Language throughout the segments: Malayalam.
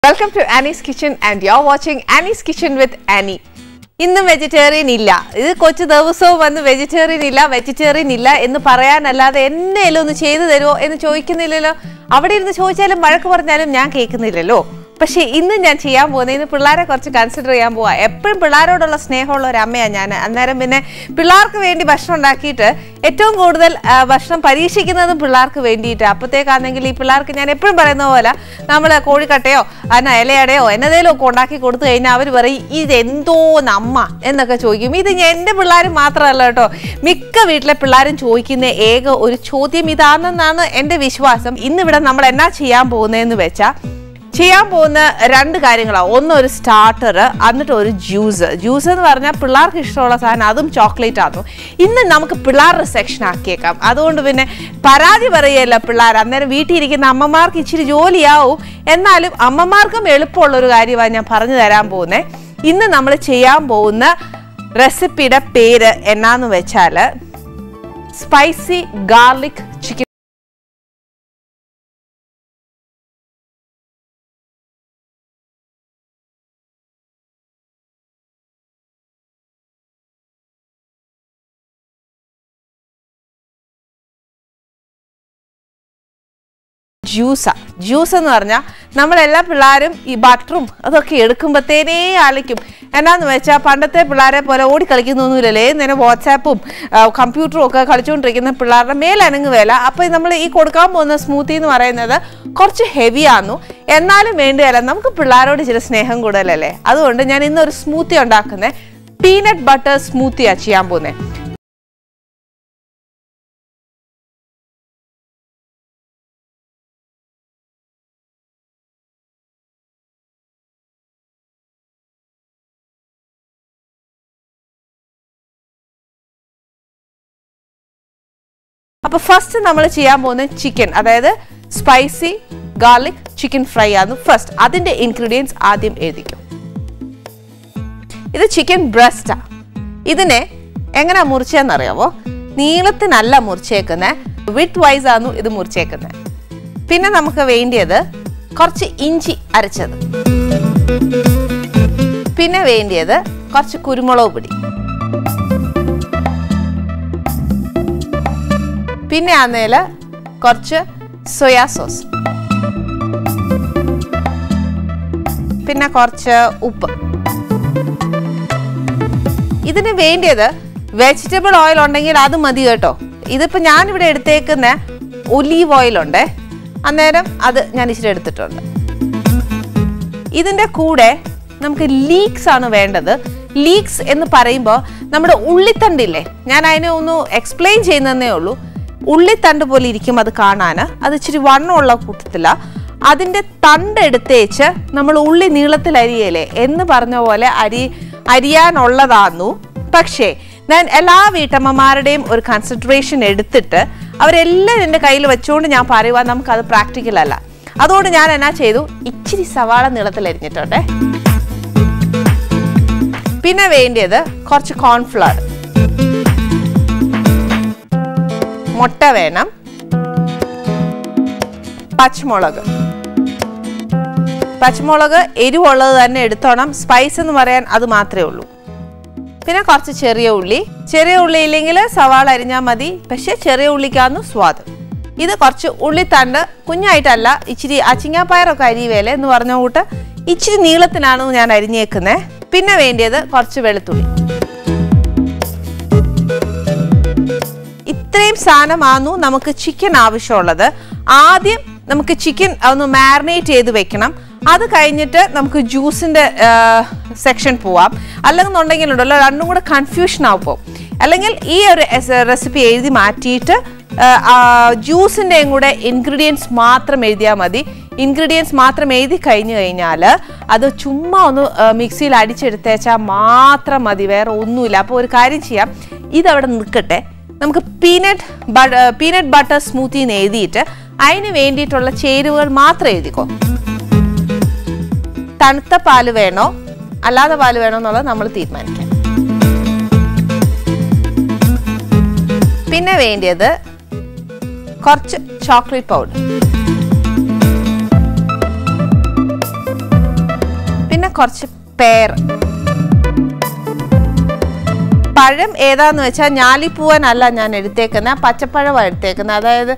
Welcome to Annie's Kitchen and you're watching Annie's Kitchen with Annie. ഇന്നും വെജിറ്റേറിയൻ ഇല്ല. ഇത് കൊച്ചു ദിവസവും വന്ന് വെജിറ്റേറിയൻ ഇല്ല എന്ന് പറയാനല്ലാതെ എന്നേലും ഒന്ന് ചെയ്തു തരുമോ എന്ന് ചോദിക്കുന്നില്ലല്ലോ. അവിടെ ഇരുന്ന് ചോദിച്ചാലും വഴക്ക് പറഞ്ഞാലും ഞാൻ കേൾക്കുന്നില്ലല്ലോ. പക്ഷേ ഇന്ന് ഞാൻ ചെയ്യാൻ പോകുന്നത് ഇന്ന് പിള്ളേരെ കുറച്ച് കൺസിഡർ ചെയ്യാൻ പോവാ. എപ്പോഴും പിള്ളേരോടുള്ള സ്നേഹമുള്ള ഒരു അമ്മയാണ് ഞാൻ. അന്നേരം പിന്നെ പിള്ളേർക്ക് വേണ്ടി ഭക്ഷണം ഉണ്ടാക്കിയിട്ട് ഏറ്റവും കൂടുതൽ ഭക്ഷണം പരീക്ഷിക്കുന്നതും പിള്ളേർക്ക് വേണ്ടിയിട്ട്. അപ്പോഴത്തേക്കാണെങ്കിൽ ഈ പിള്ളേർക്ക് ഞാൻ എപ്പോഴും പറയുന്ന പോലെ നമ്മൾ കോഴിക്കട്ടയോ ഇലയടയോ എന്നതേലും ഒക്കെ ഉണ്ടാക്കി കൊടുത്തു കഴിഞ്ഞാൽ അവർ പറയും ഇതെന്തോ നമ്മ എന്നൊക്കെ ചോദിക്കും. ഇത് എൻ്റെ പിള്ളേർ മാത്രമല്ല കേട്ടോ, മിക്ക വീട്ടിലെ പിള്ളേരും ചോദിക്കുന്ന ഏക ഒരു ചോദ്യം ഇതാണെന്നാണ് എൻ്റെ വിശ്വാസം. ഇന്നിവിടെ നമ്മൾ എന്നാ ചെയ്യാൻ പോകുന്നതെന്ന് വെച്ചാൽ ചെയ്യാൻ പോകുന്ന രണ്ട് കാര്യങ്ങളാണ്. ഒന്ന് ഒരു സ്റ്റാർട്ടർ, എന്നിട്ട് ഒരു ജ്യൂസ് എന്ന് പറഞ്ഞാൽ പിള്ളേർക്ക് ഇഷ്ടമുള്ള സാധനം, അതും ചോക്ലേറ്റ് ആകുന്നു. ഇന്ന് നമുക്ക് പിള്ളേരുടെ സെക്ഷൻ ആക്കിയേക്കാം. അതുകൊണ്ട് പിന്നെ പരാതി പറയുകയല്ല പിള്ളേർ. അന്നേരം വീട്ടിൽ ഇരിക്കുന്ന അമ്മമാർക്ക് ഇച്ചിരി ജോലിയാവും, എന്നാലും അമ്മമാർക്കും എളുപ്പമുള്ളൊരു കാര്യമാണ് ഞാൻ പറഞ്ഞു തരാൻ പോകുന്നത്. ഇന്ന് നമ്മൾ ചെയ്യാൻ പോകുന്ന റെസിപ്പിയുടെ പേര് എന്നാന്ന് വെച്ചാൽ സ്പൈസി ഗാർലിക് ചിക്കൻ. ജ്യൂസ് എന്ന് പറഞ്ഞാൽ നമ്മളെല്ലാ പിള്ളേരും ഈ ബട്ടറും അതൊക്കെ എടുക്കുമ്പോഴത്തേനേ ആലിക്കും. എന്നാന്ന് വെച്ചാൽ പണ്ടത്തെ പിള്ളേരെ പോലെ ഓടിക്കളിക്കുന്നൊന്നുമില്ലല്ലേ. നേരെ വാട്സാപ്പും കമ്പ്യൂട്ടറും ഒക്കെ കളിച്ചുകൊണ്ടിരിക്കുന്ന പിള്ളേരുടെ മേലനങ്ങുവേല. അപ്പോൾ നമ്മൾ ഈ കൊടുക്കാൻ പോകുന്ന സ്മൂത്തി എന്ന് പറയുന്നത് കുറച്ച് ഹെവിയാന്നു, എന്നാലും വേണ്ടിയല്ല, നമുക്ക് പിള്ളേരോട് ചില സ്നേഹം കൂടുതലല്ലേ. അതുകൊണ്ട് ഞാൻ ഇന്നൊരു സ്മൂത്തി ഉണ്ടാക്കുന്നത് പീനട്ട് ബട്ടർ സ്മൂത്തിയാണ് ചെയ്യാൻ പോകുന്നത്. അപ്പോൾ ഫസ്റ്റ് നമ്മൾ ചെയ്യാൻ പോകുന്നത് ചിക്കൻ, അതായത് സ്പൈസി ഗാർലിക് ചിക്കൻ ഫ്രൈ ആണ് ഫസ്റ്റ്. അതിൻ്റെ ഇൻഗ്രീഡിയൻസ് ആദ്യം എഴുതിക്കും. ഇത് ചിക്കൻ ബ്രസ്റ്റാണ്. ഇതിനെ എങ്ങനെ മുറിച്ചതെന്നറിയാവോ? നീളത്തിനല്ല മുറിച്ചേക്കുന്നത്, വിത്ത് വൈസ് ആണ് ഇത് മുറിച്ചേക്കുന്നത്. പിന്നെ നമുക്ക് വേണ്ടിയത് കുറച്ച് ഇഞ്ചി അരച്ചത്, പിന്നെ വേണ്ടിയത് കുറച്ച് കുരുമുളക് പൊടി, പിന്നെ ആന്നേൽ കുറച്ച് സോയാ സോസ്, പിന്നെ കുറച്ച് ഉപ്പ്. ഇതിന് വേണ്ടിയത് വെജിറ്റബിൾ ഓയിൽ ഉണ്ടെങ്കിൽ അത് മതി കേട്ടോ. ഇതിപ്പോൾ ഞാനിവിടെ എടുത്തേക്കുന്ന ഒലീവ് ഓയിലുണ്ട്, അന്നേരം അത് ഞാൻ ഇച്ചിരി എടുത്തിട്ടുണ്ട്. ഇതിൻ്റെ കൂടെ നമുക്ക് ലീക്സ് ആണ് വേണ്ടത്. ലീക്സ് എന്ന് പറയുമ്പോൾ നമ്മുടെ ഉള്ളിത്തണ്ടില്ലേ, ഞാൻ അതിനെ ഒന്ന് എക്സ്പ്ലെയിൻ ചെയ്യുന്നതേ ഉള്ളൂ. ഉള്ളിത്തണ്ട് പോലെ ഇരിക്കും അത് കാണാൻ. അത് ഇച്ചിരി വണ്ണമുള്ള കൂട്ടത്തില്ല. അതിൻ്റെ തണ്ടെടുത്തേച്ച് നമ്മൾ ഉള്ളി നീളത്തിൽ അരിയല്ലേ എന്ന് പറഞ്ഞ പോലെ അരിയാനുള്ളതാന്നു. പക്ഷേ ഞാൻ എല്ലാ വീട്ടമ്മമാരുടെയും ഒരു കൺസിഡറേഷൻ എടുത്തിട്ട് അവരെല്ലാം എൻ്റെ കയ്യിൽ വെച്ചുകൊണ്ട് ഞാൻ പറയുക നമുക്കത് പ്രാക്ടിക്കൽ അല്ല. അതുകൊണ്ട് ഞാൻ എന്നാ ചെയ്തു, ഇച്ചിരി സവാള നീളത്തിൽ അരിഞ്ഞിട്ടുണ്ടേ. പിന്നെ വേണ്ടിയത് കുറച്ച് കോൺഫ്ലവർ, മുട്ട വേണം, പച്ചമുളക് എരിവുള്ളത് തന്നെ എടുത്തോണം. സ്പൈസ് എന്ന് പറയാൻ അത് മാത്രമേ ഉള്ളൂ. പിന്നെ കുറച്ച് ചെറിയ ഉള്ളി ഇല്ലെങ്കിൽ സവാള അരിഞ്ഞാൽ മതി, പക്ഷെ ചെറിയ ഉള്ളിക്കാന്ന് സ്വാദ്. ഇത് കുറച്ച് ഉള്ളിത്തണ്ട് കുഞ്ഞായിട്ടല്ല, ഇച്ചിരി അച്ചിങ്ങാപ്പയറൊക്കെ അരിവേല എന്ന് പറഞ്ഞ കൂട്ട് ഇച്ചിരി നീളത്തിനാണ് ഞാൻ അരിഞ്ഞേക്കുന്നത്. പിന്നെ വേണ്ടിയത് കുറച്ച് വെളുത്തുള്ളി. ഇത്രയും സാധനമാണു നമുക്ക് ചിക്കൻ ആവശ്യമുള്ളത്. ആദ്യം നമുക്ക് ചിക്കൻ ഒന്ന് മാരിനേറ്റ് ചെയ്ത് വെക്കണം. അത് കഴിഞ്ഞിട്ട് നമുക്ക് ജ്യൂസിൻ്റെ സെക്ഷൻ പോവാം. അല്ലെന്നുണ്ടെങ്കിൽ ഉണ്ടല്ലോ രണ്ടും കൂടെ കൺഫ്യൂഷൻ ആവും. അല്ലെങ്കിൽ ഈ ഒരു റെസിപ്പി എഴുതി മാറ്റിയിട്ട് ജ്യൂസിൻ്റെയും കൂടെ ഇൻഗ്രീഡിയൻസ് മാത്രം എഴുതിയാൽ മതി. ഇൻഗ്രീഡിയൻസ് മാത്രം എഴുതി കഴിഞ്ഞാൽ അത് ചുമ്മാ ഒന്ന് മിക്സിയിൽ അടിച്ചെടുത്തേച്ചാൽ മാത്രം മതി, വേറെ ഒന്നുമില്ല. അപ്പോൾ ഒരു കാര്യം ചെയ്യാം, ഇതവിടെ നിൽക്കട്ടെ. നമുക്ക് പീനട്ട് ബട്ടർ സ്മൂത്തി എന്ന് എഴുതിയിട്ട് അതിന് വേണ്ടിയിട്ടുള്ള ചേരുവകൾ മാത്രം എഴുതിക്കോ. തണുത്ത പാല് വേണോ അല്ലാതെ പാല് വേണോ എന്നുള്ളത് നമ്മൾ തീരുമാനിക്കാം. പിന്നെ വേണ്ടിയത് കുറച്ച് ചോക്ലേറ്റ് പൗഡർ, കുറച്ച് പേർ. പഴം ഏതാന്ന് വെച്ചാൽ ഞാലിപ്പൂവനല്ല ഞാൻ എടുത്തേക്കുന്നത്, പച്ചപ്പഴമാണ് എടുത്തേക്കുന്നത്. അതായത്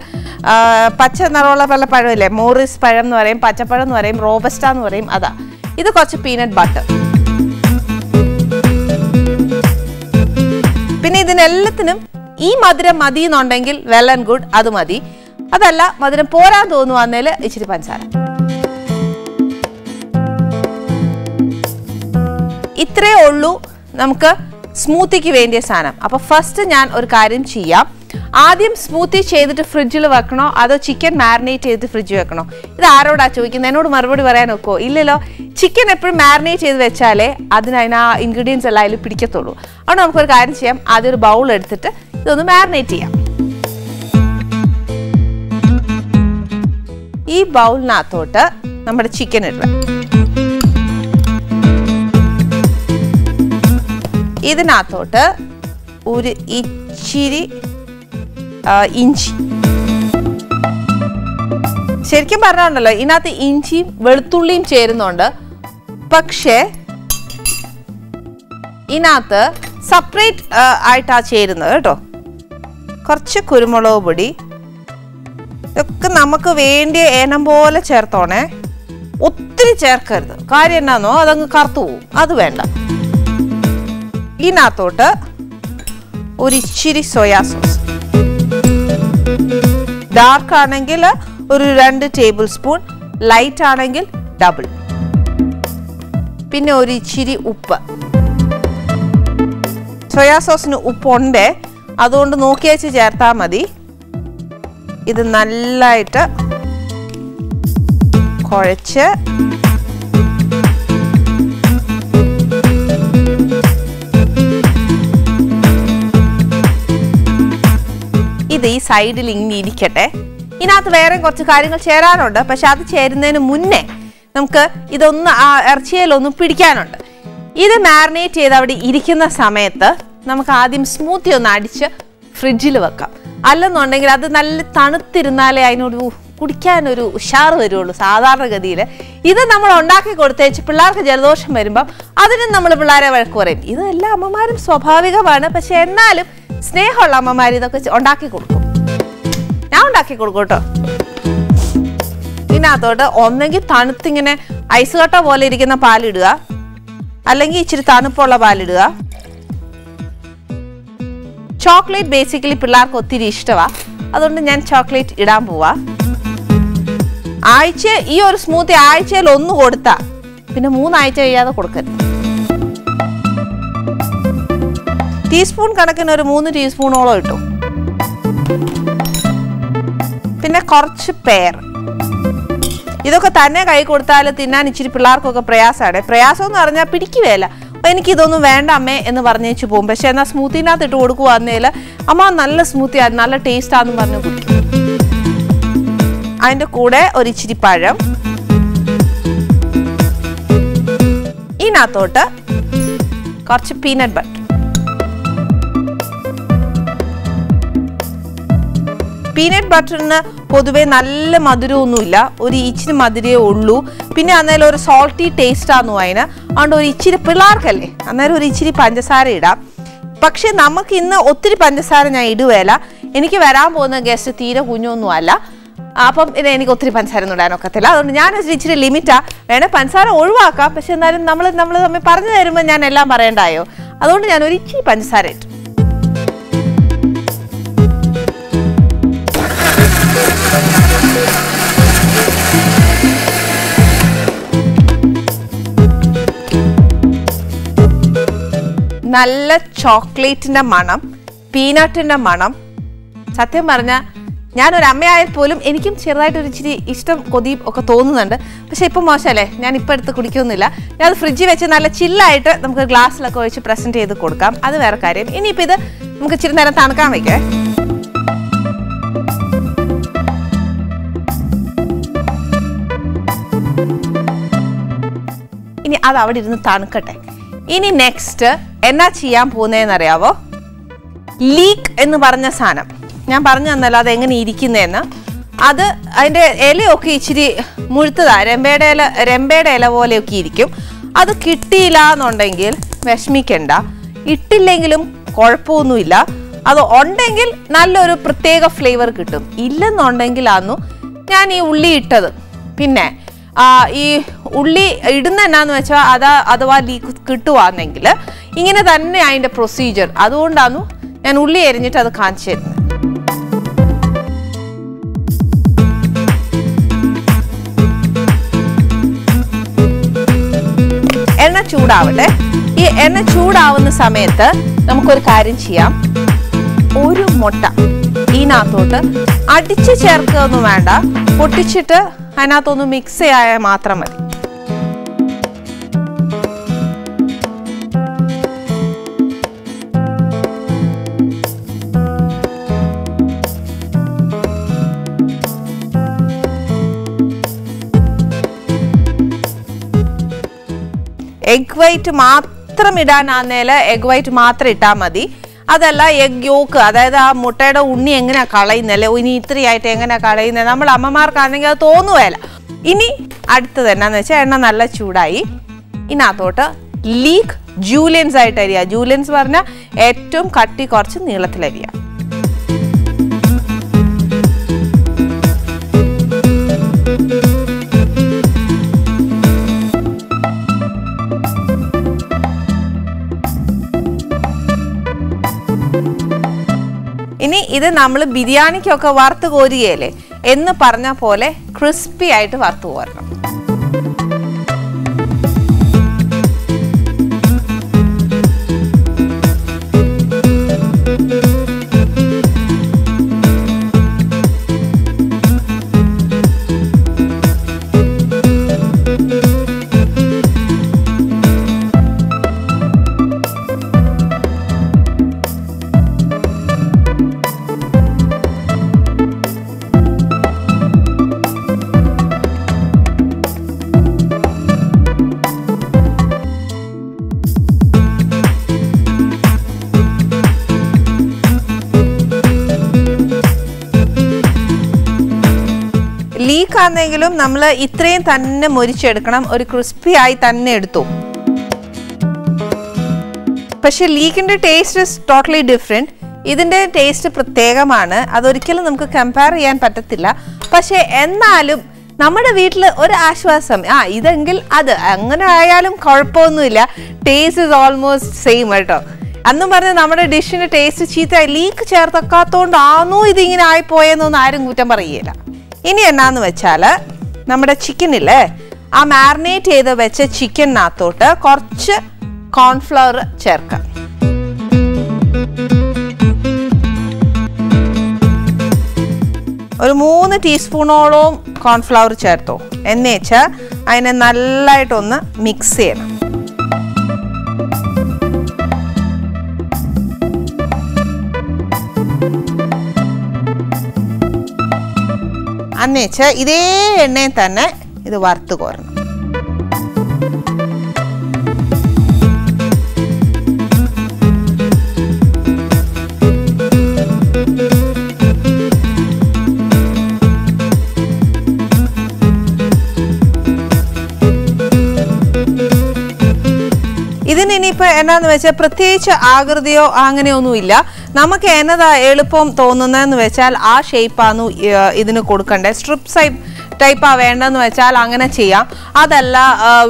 പച്ച നിറമുള്ള പല പഴമില്ലേ, മോറിസ് പഴം എന്ന് പറയും, പച്ചപ്പഴം എന്ന് പറയും, റോബസ്റ്റ എന്ന് പറയും, അതാ. ഇത് കുറച്ച് പീനട്ട് ബട്ടർ. പിന്നെ ഇതിനെല്ലാത്തിനും ഈ മധുരം മതി എന്നുണ്ടെങ്കിൽ വെൽ ആൻഡ് ഗുഡ്, അത് മതി. അതല്ല മധുരം പോരാൻ തോന്നുവാന്നേൽ ഇച്ചിരി പഞ്ചസാര. ഇത്രയേ ഉള്ളൂ നമുക്ക് സ്മൂത്തിക്ക് വേണ്ടിയ സാധനം. അപ്പോൾ ഫസ്റ്റ് ഞാൻ ഒരു കാര്യം ചെയ്യാം. ആദ്യം സ്മൂത്തി ചെയ്തിട്ട് ഫ്രിഡ്ജിൽ വെക്കണോ അതോ ചിക്കൻ മാരിനേറ്റ് ചെയ്തിട്ട് ഫ്രിഡ്ജിൽ വെക്കണോ? ഇത് ആരോടാ ചോദിക്കുന്നത്? എന്നോട് മറുപടി പറയാൻ ഒക്കോ? ഇല്ലല്ലോ. ചിക്കൻ എപ്പോഴും മാരിനേറ്റ് ചെയ്ത് വെച്ചാലേ അതിന് ആ ഇൻഗ്രീഡിയൻസ് എല്ലാം അതിൽ പിടിക്കത്തുള്ളൂ. അതുകൊണ്ട് നമുക്കൊരു കാര്യം ചെയ്യാം. ആദ്യം ഒരു ബൗൾ എടുത്തിട്ട് ഇതൊന്ന് മാരിനേറ്റ് ചെയ്യാം. ഈ ബൗളിനകത്തോട്ട് നമ്മുടെ ചിക്കൻ ഇടുക. ഇതിനകത്തോട്ട് ഒരു ഇച്ചിരി ഇഞ്ചി. ശരിക്കും പറഞ്ഞുണ്ടല്ലോ ഇതിനകത്ത് ഇഞ്ചിയും വെളുത്തുള്ളിയും ചേരുന്നുണ്ട്. പക്ഷേ ഇതിനകത്ത് സെപ്പറേറ്റ് ആയിട്ടാ ചേരുന്നത് കേട്ടോ. കുറച്ച് കുരുമുളക് പൊടി. ഇതൊക്കെ നമുക്ക് വേണ്ടിയ ഏനം പോലെ ചേർത്തോണേ. ഒത്തിരി ചേർക്കരുത്. കാര്യം എന്നാന്നോ അതങ്ങ് കറുത്തു പോവും. അത് വേണ്ട. ഇതിനകത്തോട്ട് ഒരു ഇച്ചിരി സോയാ സോസ്. ഡാർക്ക് ആണെങ്കിൽ ഒരു 2 ടേബിൾ സ്പൂൺ, ലൈറ്റ് ആണെങ്കിൽ ഡബിൾ. പിന്നെ ഒരു ഇച്ചിരി ഉപ്പ്. സോയാ സോസിന് ഉപ്പുണ്ട്, അതുകൊണ്ട് നോക്കി വെച്ച് ചേർത്താൽ മതി. ഇത് നല്ലതായിട്ട് കുഴച്ച് ഇത് ഈ സൈഡിൽ ഇങ്ങനെ ഇരിക്കട്ടെ. ഇതിനകത്ത് വേറെ കുറച്ച് കാര്യങ്ങൾ ചേരാനുണ്ട്. പക്ഷെ അത് ചേരുന്നതിന് മുന്നേ നമുക്ക് ഇതൊന്ന് ഇറച്ചിയിലൊന്ന് പിടിക്കാനുണ്ട്. ഇത് മാരിനേറ്റ് ചെയ്ത് അവിടെ ഇരിക്കുന്ന സമയത്ത് നമുക്ക് ആദ്യം സ്മൂത്തി ഒന്ന് അടിച്ച് ഫ്രിഡ്ജിൽ വെക്കാം. അല്ലെന്നുണ്ടെങ്കിൽ അത് നല്ല തണുത്തിരുന്നാലേ അതിനോട് കുടിക്കാനൊരു ഉഷാറ് വരുള്ളൂ. സാധാരണഗതിയിൽ ഇത് നമ്മൾ ഉണ്ടാക്കി കൊടുത്തേച്ച് പിള്ളേർക്ക് ജലദോഷം വരുമ്പം അതിനും നമ്മൾ പിള്ളേരെ വഴക്ക് പറയും. ഇത് എല്ലാ അമ്മമാരും സ്വാഭാവികമാണ്. പക്ഷെ എന്നാലും സ്നേഹമുള്ള അമ്മമാർ ഇതൊക്കെ ഉണ്ടാക്കി കൊടുക്കും. ഞാൻ ഉണ്ടാക്കി കൊടുക്കും കേട്ടോ. ഇതിനകത്തോട്ട് ഒന്നെങ്കിൽ തണുത്തിങ്ങനെ ഐസ് കട്ട പോലെ ഇരിക്കുന്ന പാലിടുക, അല്ലെങ്കിൽ ഇച്ചിരി തണുപ്പുള്ള പാലിടുക. ചോക്ലേറ്റ് ബേസിക്കലി പിള്ളേർക്ക് ഒത്തിരി ഇഷ്ടമാണ്, അതുകൊണ്ട് ഞാൻ ചോക്ലേറ്റ് ഇടാൻ പോവാ. ഈ ഒരു സ്മൂത്തി ആഴ്ചയിൽ 1 കൊടുത്താ പിന്നെ 3 ആഴ്ച കഴിയാതെ കൊടുക്കരുത്. ടീസ്പൂൺ കണക്കിന് ഒരു 3 ടീസ്പൂണോളം ഇട്ടു. പിന്നെ കുറച്ച് പേർ. ഇതൊക്കെ തന്നെ കൈ കൊടുത്താൽ തിന്നാൻ ഇച്ചിരി പിള്ളേർക്കൊക്കെ പ്രയാസമാണ്. പ്രയാസം എന്ന് പറഞ്ഞാൽ പിടിക്കുകയല്ല. അപ്പം എനിക്കിതൊന്നും വേണ്ട അമ്മേ എന്ന് പറഞ്ഞേച്ച് പോകും. പക്ഷെ എന്നാൽ സ്മൂത്തിനകത്ത് ഇട്ട് കൊടുക്കുവാന്നേൽ അമ്മ നല്ല സ്മൂത്തിയാണ്, നല്ല ടേസ്റ്റാന്ന് പറഞ്ഞ് കുടിക്കും. അതിൻ്റെ കൂടെ ഒരു ഇച്ചിരി പഴം. ഇതിനകത്തോട്ട് കുറച്ച് പീനട്ട് ബട്ടർ. പീനട്ട് ബട്ടറിന് പൊതുവെ നല്ല മധുരമൊന്നുമില്ല, ഒരു ഇച്ചിരി മധുരമേ ഉള്ളൂ. പിന്നെ അന്നേരം ഒരു സോൾട്ടി ടേസ്റ്റാന്നു അതിന്. അതുകൊണ്ട് ഒരു ഇച്ചിരി പിള്ളേർക്കല്ലേ, അന്നേരം ഒരു ഇച്ചിരി പഞ്ചസാര ഇടാം. പക്ഷെ നമുക്ക് ഇന്ന് ഒത്തിരി പഞ്ചസാര ഞാൻ ഇടുകയില്ല. എനിക്ക് വരാൻ പോകുന്ന ഗസ്റ്റ് തീരെ കുഞ്ഞൊന്നും അല്ല. അപ്പം ഇത് എനിക്ക് ഒത്തിരി പഞ്ചസാര ഒന്നും ഇടാനൊക്കത്തില്ല. അതുകൊണ്ട് ഞാൻ ഇച്ചിരി ലിമിറ്റാ. വേണേൽ പഞ്ചസാര ഒഴിവാക്കാം. പക്ഷെ എന്നാലും നമ്മൾ തമ്മിൽ പറഞ്ഞു തരുമ്പോൾ ഞാൻ എല്ലാം പറയണ്ടായോ. അതുകൊണ്ട് ഞാൻ ഒരു ഇച്ചിരി പഞ്ചസാര ഇട്ടു. നല്ല ചോക്ലേറ്റിൻ്റെ മണം, പീനട്ടിൻ്റെ മണം. സത്യം പറഞ്ഞാൽ ഞാനൊരു അമ്മയായാൽ പോലും എനിക്കും ചെറുതായിട്ടൊരു ഇച്ചിരി ഇഷ്ടം കൊതിയും ഒക്കെ തോന്നുന്നുണ്ട്. പക്ഷേ ഇപ്പം മോശമല്ലേ, ഞാൻ ഇപ്പം എടുത്ത് കുടിക്കൊന്നുമില്ല. ഞാൻ അത് ഫ്രിഡ്ജിൽ വെച്ച് നല്ല ചില്ലായിട്ട് നമുക്ക് ഗ്ലാസ്സിലൊക്കെ ഒഴിച്ച് പ്രസൻറ്റ് ചെയ്ത് കൊടുക്കാം. അത് വേറെ കാര്യം. ഇനിയിപ്പോൾ ഇത് നമുക്ക് ഇച്ചിരി നേരം തണുക്കാൻ വയ്ക്കേ. ഇനി അത് അവിടെ ഇരുന്ന് തണുക്കട്ടെ. ഇനി നെക്സ്റ്റ് എന്നാ ചെയ്യാൻ പോകുന്നതെന്നറിയാവോ? ലീക്ക് എന്ന് പറഞ്ഞ സാധനം ഞാൻ പറഞ്ഞു തന്നല്ലോ അതെങ്ങനെ ഇരിക്കുന്നതെന്ന്. അത് അതിൻ്റെ ഇലയൊക്കെ ഇച്ചിരി മുഴുത്തതാ, രമ്പയുടെ ഇല പോലെയൊക്കെ ഇരിക്കും. അത് കിട്ടിയില്ല എന്നുണ്ടെങ്കിൽ വിഷമിക്കണ്ട, ഇട്ടില്ലെങ്കിലും കുഴപ്പമൊന്നുമില്ല. അത് ഉണ്ടെങ്കിൽ നല്ലൊരു പ്രത്യേക ഫ്ലേവർ കിട്ടും. ഇല്ലെന്നുണ്ടെങ്കിലാന്നു ഞാൻ ഈ ഉള്ളി ഇട്ടത്. പിന്നെ ഈ ഉള്ളി ഇടുന്ന എന്നാന്ന് വെച്ചാൽ അഥവാ ലീക്ക് കിട്ടുവാണെങ്കിൽ ഇങ്ങനെ തന്നെ അതിൻ്റെ പ്രൊസീജിയർ. അതുകൊണ്ടാണ് ഞാൻ ഉള്ളി എരിഞ്ഞിട്ട് അത് കാണിച്ചു തരുന്നത്. എണ്ണ ചൂടാവട്ടെ. ഈ എണ്ണ ചൂടാവുന്ന സമയത്ത് നമുക്കൊരു കാര്യം ചെയ്യാം. ഒരു മുട്ട ഇതിനകത്തോട്ട് അടിച്ച് ചേർക്കുകയൊന്നും വേണ്ട, പൊട്ടിച്ചിട്ട് അതിനകത്തൊന്ന് മിക്സ് ചെയ്യാൻ മാത്രം മതി. എഗ് വൈറ്റ് മാത്രം ഇടാനാന്നേൽ എഗ് വൈറ്റ് മാത്രം ഇട്ടാൽ മതി. അതല്ല എഗ് യോക്ക്, അതായത് ആ മുട്ടയുടെ ഉണ്ണി എങ്ങനെയാ കളയുന്നല്ലേ, ഇനി ഇത്രയായിട്ട് എങ്ങനെയാ കളയുന്നത്, നമ്മൾ അമ്മമാർക്കാണെങ്കിൽ അത് തോന്നുകയല്ല. ഇനി അടുത്തത് എന്നാന്ന് വെച്ചാൽ എണ്ണ നല്ല ചൂടായി. ഇതിനകത്തോട്ട് ലീക്ക് ജൂലിയൻസ് ആയിട്ട് അരിയുക. ജൂലിയൻസ് പറഞ്ഞാൽ ഏറ്റവും കട്ടി കുറച്ച് നീളത്തിലരിയുക. ഇനി ഇത് നമ്മൾ ബിരിയാണിക്കൊക്കെ വറുത്ത് കോരുകയല്ലേ എന്ന് പറഞ്ഞ പോലെ ക്രിസ്പി ആയിട്ട് വറുത്ത് കോരണം. ലീക്ക് ആണെങ്കിലും നമ്മൾ ഇത്രയും തന്നെ മൊരിച്ചെടുക്കണം. ഒരു ക്രിസ്പി ആയി തന്നെ എടുത്തു. പക്ഷെ ലീക്കിന്റെ ടേസ്റ്റ് ഇസ് ടോട്ടലി ഡിഫറെന്റ്. ഇതിന്റെ ടേസ്റ്റ് പ്രത്യേകമാണ്. അതൊരിക്കലും നമുക്ക് കമ്പയർ ചെയ്യാൻ പറ്റത്തില്ല. പക്ഷെ എന്നാലും നമ്മുടെ വീട്ടിൽ ഒരു ആശ്വാസം, ഇതെങ്കിൽ അത് അങ്ങനെ ആയാലും കുഴപ്പമൊന്നുമില്ല. ടേസ്റ്റ് ഇസ് ഓൾമോസ്റ്റ് സെയിം കേട്ടോ. അന്നും പറഞ്ഞ് നമ്മുടെ ഡിഷിന്റെ ടേസ്റ്റ് ചീത്ത ലീക്ക് ചേർത്തക്കാത്തോണ്ടാണോ ഇതിങ്ങനെ ആയിപ്പോയെന്നൊന്നും ആരും കുറ്റം പറയുകയില്ല. ഇനി എന്നാന്ന് വെച്ചാൽ നമ്മുടെ ചിക്കനില്ലേ, ആ മാരിനേറ്റ് ചെയ്ത് വെച്ച ചിക്കനകത്തോട്ട് കുറച്ച് കോൺഫ്ലവർ ചേർക്കാം. ഒരു 3 ടീസ്പൂണോളം കോൺഫ്ലവർ ചേർത്തോ. എന്നുവെച്ചാൽ അതിനെ നല്ലതായിട്ടൊന്ന് മിക്സ് ചെയ്യണം. അന്നേച്ച് ഇതേ എണ്ണയിൽ തന്നെ ഇത് വറുത്ത് കോരണം. ഇതിനിപ്പോൾ എന്നാന്ന് വെച്ചാൽ പ്രത്യേകിച്ച് ആകൃതിയോ അങ്ങനെയൊന്നുമില്ല. നമുക്ക് എന്നതാ എളുപ്പം തോന്നുന്നതെന്ന് വെച്ചാൽ ആ ഷേപ്പാണ് ഇതിന് കൊടുക്കേണ്ടത്. സ്ട്രിപ്പ് ടൈപ്പാ വേണ്ടെന്ന് വെച്ചാൽ അങ്ങനെ ചെയ്യാം. അതല്ല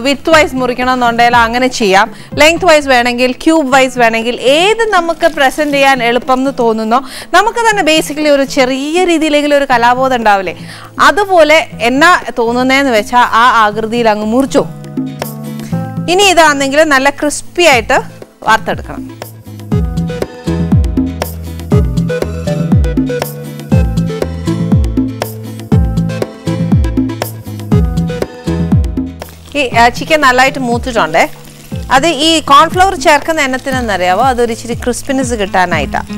വിത്ത് വൈസ് മുറിക്കണമെന്നുണ്ടെങ്കിൽ അങ്ങനെ ചെയ്യാം. ലെങ്ത് വൈസ് വേണമെങ്കിൽ, ക്യൂബ് വൈസ് വേണമെങ്കിൽ, ഏത് നമുക്ക് പ്രസന്റ് ചെയ്യാൻ എളുപ്പം എന്ന് തോന്നുന്നോ നമുക്ക് തന്നെ ബേസിക്കലി ഒരു ചെറിയ രീതിയിലെങ്കിലും ഒരു കലാബോധം ഉണ്ടാവില്ലേ, അതുപോലെ എന്നാ തോന്നുന്നതെന്ന് വെച്ചാൽ ആ ആകൃതിയിൽ അങ്ങ് മുറിച്ചോ. ഇനി ഇതാണെങ്കിൽ നല്ല ക്രിസ്പി ആയിട്ട് വറുത്തെടുക്കണം. ഈ ചിക്കൻ നല്ലതായിട്ട് മൂത്തിട്ടുണ്ടേ. അത് ഈ കോൺഫ്ലവർ ചേർക്കുന്ന എണ്ണത്തിനെന്നറിയാവോ, അതൊരു ഇച്ചിരി ക്രിസ്പിനെസ് കിട്ടാനായിട്ടാണ്.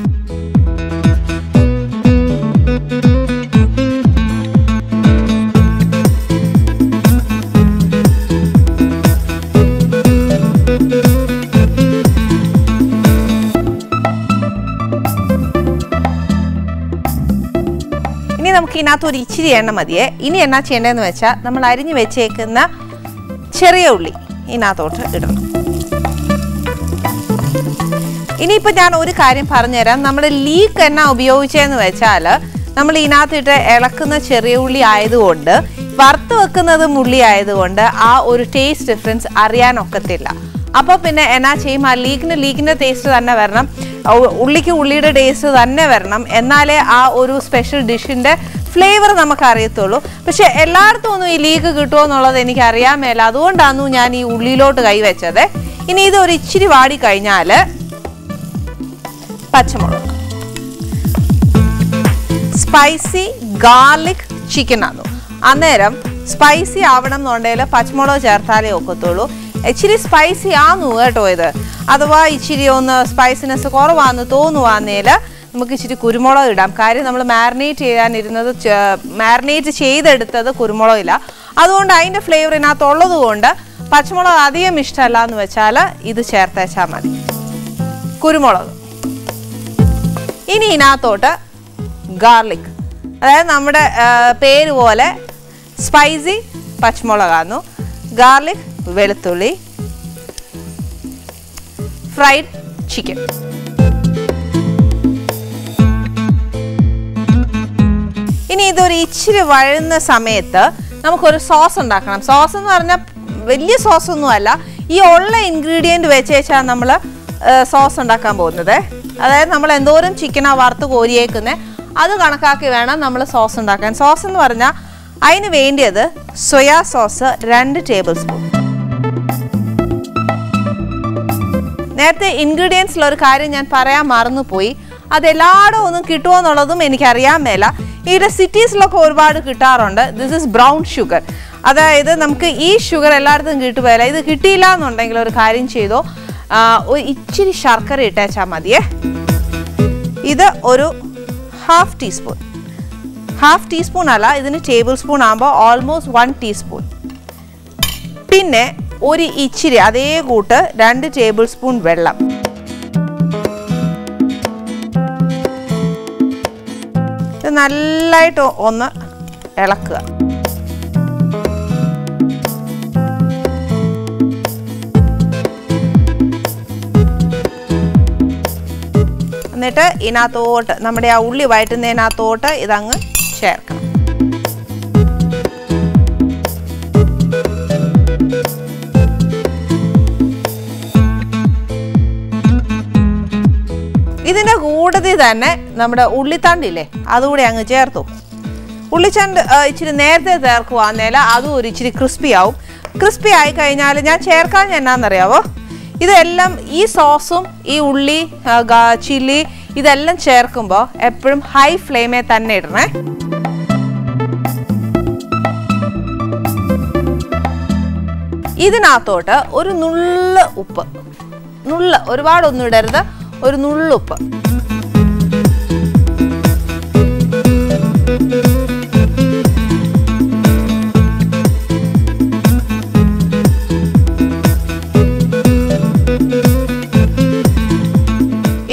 ഇനി നമുക്ക് ഇതിനകത്ത് ഒരു ഇച്ചിരി എണ്ണ മതിയേ. ഇനി എന്നാ ചെയ്യേണ്ടതെന്ന് വെച്ചാൽ നമ്മൾ അരിഞ്ഞു വെച്ചേക്കുന്ന ചെറിയ ഉള്ളി ഇതിനകത്തോട്ട് ഇടണം. ഇനിയിപ്പോൾ ഞാൻ ഒരു കാര്യം പറഞ്ഞുതരാം. നമ്മുടെ ലീക്ക് എന്നാ ഉപയോഗിച്ചതെന്ന് വെച്ചാൽ നമ്മൾ ഇതിനകത്തിട്ട് ഇളക്കുന്ന ചെറിയ ഉള്ളി ആയതുകൊണ്ട്, വറുത്ത് വെക്കുന്നതും ഉള്ളി ആയതുകൊണ്ട് ആ ഒരു ടേസ്റ്റ് ഡിഫറൻസ് അറിയാനൊക്കത്തില്ല. അപ്പോൾ പിന്നെ എന്നാ ചെയ്യും, ആ ലീക്കിൻ്റെ ടേസ്റ്റ് തന്നെ വരണം, ഉള്ളിക്ക് ഉള്ളിയുടെ ടേസ്റ്റ് തന്നെ വരണം, എന്നാലേ ആ ഒരു സ്പെഷ്യൽ ഡിഷിൻ്റെ ഫ്ലേവർ നമുക്ക് അറിയത്തുള്ളൂ. പക്ഷെ എല്ലായിടത്തും ഒന്നും ഈ ലീക്ക് കിട്ടുമോ എന്നുള്ളത് എനിക്ക് അറിയാൻ മേല. അതുകൊണ്ടാണ് ഞാൻ ഈ ഉള്ളിയിലോട്ട് കൈവച്ചത്. ഇനി ഇത് ഒരു ഇച്ചിരി വാടി കഴിഞ്ഞാൽ പച്ചമുളക്, സ്പൈസി ഗാർലിക് ചിക്കൻ ആണ്. അന്നേരം സ്പൈസി ആവണം എന്നുണ്ടെങ്കിൽ പച്ചമുളക് ചേർത്താലേ ഒക്കത്തുള്ളൂ. ഇച്ചിരി സ്പൈസി ആന്നു കേട്ടോ ഇത്. അഥവാ ഇച്ചിരി ഒന്ന് സ്പൈസിനെസ് കുറവാന്ന് തോന്നുവാന്നേൽ നമുക്ക് ഇച്ചിരി കുരുമുളക് ഇടാം. കാര്യം നമ്മൾ മാരിനേറ്റ് ചെയ്തെടുത്തത് കുരുമുളകില്ല. അതുകൊണ്ട് അതിൻ്റെ ഫ്ലേവർ ഇതിനകത്തുള്ളത് കൊണ്ട് പച്ചമുളക് അധികം ഇഷ്ടമല്ല എന്ന് വെച്ചാൽ ഇത് ചേർത്തേച്ചാൽ മതി. കുരുമുളക്. ഇനി ഇതിനകത്തോട്ട് ഗാർലിക്, അതായത് നമ്മുടെ പേര് പോലെ സ്പൈസി പച്ചമുളകാന്നു, ഗാർലിക് വെളുത്തുള്ളി, ഫ്രൈഡ് ചിക്കൻ. ഇനി ഇതൊരു ഇച്ചിരി വഴുന്ന സമയത്ത് നമുക്കൊരു സോസ് ഉണ്ടാക്കണം. സോസ് എന്ന് പറഞ്ഞാൽ വലിയ സോസൊന്നും അല്ല, ഈ ഉള്ള ഇൻഗ്രീഡിയൻറ്റ് വെച്ചാൽ നമ്മൾ സോസ് ഉണ്ടാക്കാൻ പോകുന്നത്. അതായത് നമ്മൾ എന്തോരം ചിക്കനാ വറുത്ത് കോരിയേക്കുന്നത് അത് കണക്കാക്കി വേണം നമ്മൾ സോസ് ഉണ്ടാക്കാൻ. സോസ് എന്ന് പറഞ്ഞാൽ അതിന് വേണ്ടിയത് സോയാ സോസ് 2 ടേബിൾ സ്പൂൺ. നേരത്തെ ഇൻഗ്രീഡിയൻസിലൊരു കാര്യം ഞാൻ പറയാൻ മറന്നുപോയി. അതെല്ലായിടും ഒന്നും കിട്ടുമോ എന്നുള്ളതും എനിക്കറിയാൻ മേല. ഇവിടെ സിറ്റീസിലൊക്കെ ഒരുപാട് കിട്ടാറുണ്ട്. This is brown sugar. അതായത് നമുക്ക് ഈ ഷുഗർ എല്ലായിടത്തും കിട്ടുകയില്ല. ഇത് കിട്ടിയില്ല എന്നുണ്ടെങ്കിൽ ഒരു കാര്യം ചെയ്തോ, ഒരു ഇച്ചിരി ശർക്കര ഇട്ടേച്ചാൽ മതിയേ. ഇത് ഒരു ഹാഫ് ടീസ്പൂൺ, ഹാഫ് ടീസ്പൂൺ അല്ല, ഇതിന് ടേബിൾ സ്പൂൺ ആകുമ്പോൾ ഓൾമോസ്റ്റ് 1 ടീസ്പൂൺ. പിന്നെ ഒരു ഇച്ചിരി അതേ കൂട്ട് 2 ടേബിൾ സ്പൂൺ വെള്ളം. ഇത് നല്ലതായിട്ട് ഒന്ന് ഇളക്കുക. എന്നിട്ട് ഇതിനകത്തോട്ട് നമ്മുടെ ആ ഉള്ളി വഴറ്റുന്നതിനകത്തോട്ട് ഇതങ്ങ് ചേർക്കണം. ഇതിൻ്റെ കൂട്ടത്തിൽ തന്നെ നമ്മുടെ ഉള്ളിത്തണ്ടില്ലേ അതുകൂടെ അങ്ങ് ചേർത്തു. ഉള്ളിത്തണ്ട് ഇച്ചിരി നേരത്തെ ചേർക്കുവാന്നേല അതും ഒരു ഇച്ചിരി ക്രിസ്പി ആവും. ക്രിസ്പി ആയി കഴിഞ്ഞാൽ ഞാൻ ചേർക്കാൻ എന്നാന്നറിയാവോ, ഇതെല്ലാം ഈ സോസും ഈ ഉള്ളി ചില്ലി ഇതെല്ലാം ചേർക്കുമ്പോൾ എപ്പോഴും ഹൈ ഫ്ലെയിമേ തന്നെ ഇടണേ. ഇതിനകത്തോട്ട് ഒരു നുള്ള് ഉപ്പ്, നുള്ള്, ഒരുപാടൊന്നും ഇടരുത്, ഒരു നുള്ളുപ്പ്.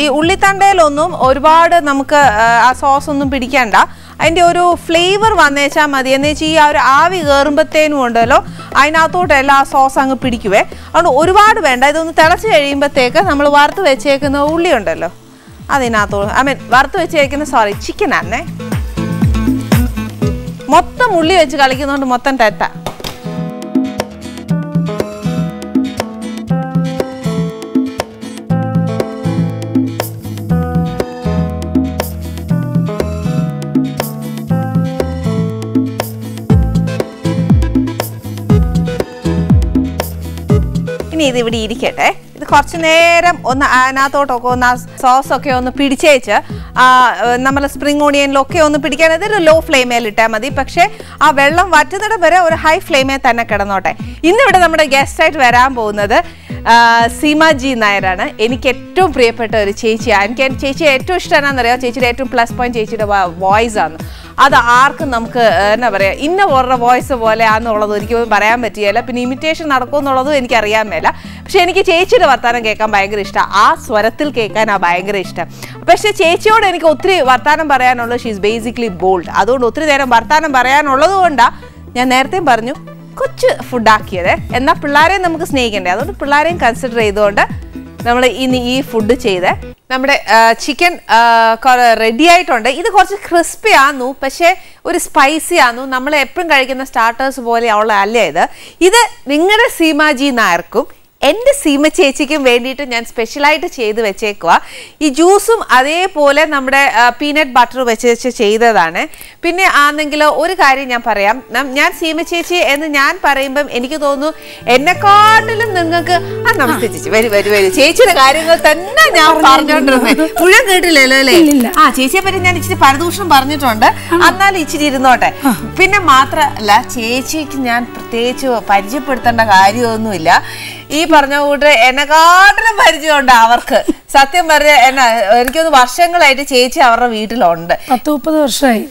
ഈ ഉള്ളിത്തണ്ടയിലൊന്നും ഒരുപാട് നമുക്ക് ആ സോസ് ഒന്നും പിടിക്കണ്ട. അതിൻ്റെ ഒരു ഫ്ലേവർ വന്നേച്ചാൽ മതി. എന്ന് വെച്ചാൽ ഈ ആ ഒരു ആവി കയറുമ്പോഴത്തേനും ഉണ്ടല്ലോ അതിനകത്തോട്ടെല്ലാം ആ സോസ് അങ്ങ് പിടിക്കുവേ. അതുകൊണ്ട് ഒരുപാട് വേണ്ട. ഇതൊന്ന് തിളച്ച് കഴിയുമ്പോഴത്തേക്ക് നമ്മൾ വറുത്ത് വെച്ചേക്കുന്ന ഉള്ളി ഉണ്ടല്ലോ അതിനകത്തോട്ട് വറുത്ത് വെച്ചേക്കുന്ന ചിക്കനാണേ. മൊത്തം ഉള്ളി വെച്ച് കളിക്കുന്നതുകൊണ്ട് മൊത്തം തെറ്റ. ഇനി ഇത് ഇവിടെ ഇരിക്കട്ടെ. ഇത് കുറച്ച് നേരം ഒന്ന് അതിനകത്തോട്ടൊക്കെ ഒന്ന് ആ സോസൊക്കെ ഒന്ന് പിടിച്ചേച്ച് നമ്മൾ സ്പ്രിംഗ് ഓണിയനിലൊക്കെ ഒന്ന് പിടിക്കാൻ ഇതൊരു ലോ ഫ്ലെയിമേൽ ഇട്ടാൽ മതി. പക്ഷേ ആ വെള്ളം വറ്റുന്നിടം വരെ ഒരു ഹൈ ഫ്ലെയിമേൽ തന്നെ കിടന്നോട്ടെ. ഇന്നിവിടെ നമ്മുടെ ഗസ്റ്റായിട്ട് വരാൻ പോകുന്നത് സീമ ജി നായരാണ്. എനിക്ക് ഏറ്റവും പ്രിയപ്പെട്ട ഒരു ചേച്ചിയാണ്. എനിക്ക് ചേച്ചിയെ ഏറ്റവും ഇഷ്ടം എന്നാണെന്നറിയാം. ചേച്ചിയുടെ ഏറ്റവും പ്ലസ് പോയിന്റ് ചേച്ചിയുടെ വോയിസ് ആണ്. അത് ആർക്കും നമുക്ക് എന്നാ പറയുക ഇന്ന ഓരോ വോയിസ് പോലെ ആണെന്നുള്ളത് ഒരിക്കലും പറയാൻ പറ്റുകയില്ല. പിന്നെ ഇമിറ്റേഷൻ നടക്കുമെന്നുള്ളതും എനിക്കറിയാൻ മേല. പക്ഷെ എനിക്ക് ചേച്ചിയുടെ വർത്താനം കേൾക്കാൻ ഭയങ്കര ഇഷ്ടമാണ്. ആ സ്വരത്തിൽ കേൾക്കാനാണ് ഭയങ്കര ഇഷ്ടം. പക്ഷേ ചേച്ചിയോട് എനിക്ക് ഒത്തിരി വർത്താനം പറയാനുള്ളത് ഷീ ഈസ് ബേസിക്കലി ബോൾഡ്. അതുകൊണ്ട് ഒത്തിരി നേരം വർത്താനം പറയാനുള്ളത് കൊണ്ടാണ് ഞാൻ നേരത്തെയും പറഞ്ഞു കൊച്ചു ഫുഡാക്കിയത്. എന്നാൽ പിള്ളേരെ നമുക്ക് സ്നേഹിക്കണ്ടേ, അതുകൊണ്ട് പിള്ളേരെയും കൺസിഡർ ചെയ്തുകൊണ്ട് നമ്മൾ ഇനി ഈ ഫുഡ് ചെയ്ത് നമ്മുടെ ചിക്കൻ റെഡി ആയിട്ടുണ്ട്. ഇത് കുറച്ച് ക്രിസ്പി ആന്നു, പക്ഷേ ഒരു സ്പൈസി ആന്നു. നമ്മൾ എപ്പോഴും കഴിക്കുന്ന സ്റ്റാർട്ടേഴ്സ് പോലെ ഉള്ള അല്ല ഇത് നിങ്ങളുടെ സീമാജി നായർക്കും എൻ്റെ സീമ ചേച്ചിക്കും വേണ്ടിയിട്ട് ഞാൻ സ്പെഷ്യലായിട്ട് ചെയ്ത് വെച്ചേക്കുക. ഈ ജ്യൂസും അതേപോലെ നമ്മുടെ പീനട്ട് ബട്ടർ വെച്ച് ചെയ്തതാണ്. പിന്നെ ആണെങ്കിൽ ഒരു കാര്യം ഞാൻ പറയാം, ഞാൻ സീമ ചേച്ചി എന്ന് ഞാൻ പറയുമ്പം എനിക്ക് തോന്നുന്നു എന്നെക്കാട്ടിലും നിങ്ങൾക്ക് നമസ്തേ ചേച്ചി വരൂ ചേച്ചിയുടെ കാര്യങ്ങൾ തന്നെ ഞാൻ പറഞ്ഞോണ്ടിരുന്നത്. മുഴുവൻ കേട്ടില്ലല്ലോ അല്ലേ? ചേച്ചിയെ പറ്റി ഞാൻ ഇച്ചിരി പരദൂഷണം പറഞ്ഞിട്ടുണ്ട്, എന്നാലും ഇച്ചിരി ഇരുന്നോട്ടെ. പിന്നെ മാത്രമല്ല ചേച്ചിക്ക് ഞാൻ പ്രത്യേകിച്ച് പരിചയപ്പെടുത്തേണ്ട കാര്യമൊന്നുമില്ല. ഈ പറഞ്ഞ കൂട്ട് എന്നെക്കാട്ടിലും പരിചയമുണ്ട് അവർക്ക്. സത്യം പറഞ്ഞ എനിക്കൊന്ന് വർഷങ്ങളായിട്ട് ചേച്ചി അവരുടെ വീട്ടിലുണ്ട്. 10-30 വർഷമായി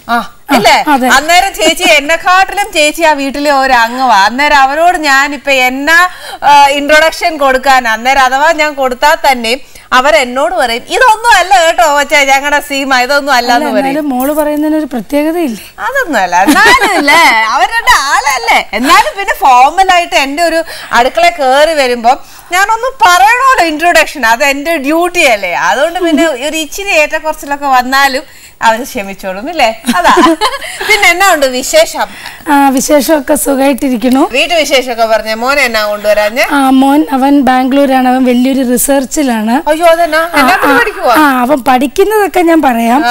അല്ലേ? അന്നേരം ചേച്ചി എന്നെക്കാട്ടിലും ചേച്ചി ആ വീട്ടിലെ ഒരു അംഗമാ. അന്നേരം അവരോട് ഞാനിപ്പൊ എന്നാ ഇൻട്രൊഡക്ഷൻ കൊടുക്കാൻ, അന്നേരം അഥവാ ഞാൻ കൊടുത്താൽ തന്നെയും അവരെന്നോട് പറയും ഇതൊന്നും അല്ല കേട്ടോ മറ്റേ ഞങ്ങളുടെ സീമ, ഇതൊന്നും അല്ലാന്ന് പറയും. മോള് പറയുന്നതിന് ഒരു പ്രത്യേകതയില്ലേ? അതൊന്നും അല്ല, എന്നാലും ഇല്ലേ അവരുടെ ആളല്ലേ. എന്നാലും പിന്നെ ഫോർമലായിട്ട് എൻ്റെ ഒരു അടുക്കള കയറി വരുമ്പോ ഞാനൊന്നും പറയണമല്ലോ ഇൻട്രൊഡക്ഷൻ, അത് എൻ്റെ ഡ്യൂട്ടി അല്ലേ. അതുകൊണ്ട് പിന്നെ ഒരു ഇച്ചിരി ഏറ്റക്കുറച്ചിലൊക്കെ വന്നാലും അവര് ക്ഷമിച്ചോളും ഇല്ലേ? അതാ. പിന്നെ എന്നാ ഉണ്ട് വിശേഷം? വിശേഷമൊക്കെ സുഖമായിട്ടിരിക്കുന്നു. വീട്ടു വിശേഷമൊക്കെ പറഞ്ഞ മോനെ എന്നാ കൊണ്ടുവരാഞ്ഞ്? മോൻ അവൻ ബാംഗ്ലൂരാണ്, അവൻ വലിയൊരു റിസർച്ചിലാണ്. അയ്യോ അതെന്നാ പഠിക്കുവാ? അവൻ പഠിക്കുന്നതൊക്കെ ഞാൻ പറയാം.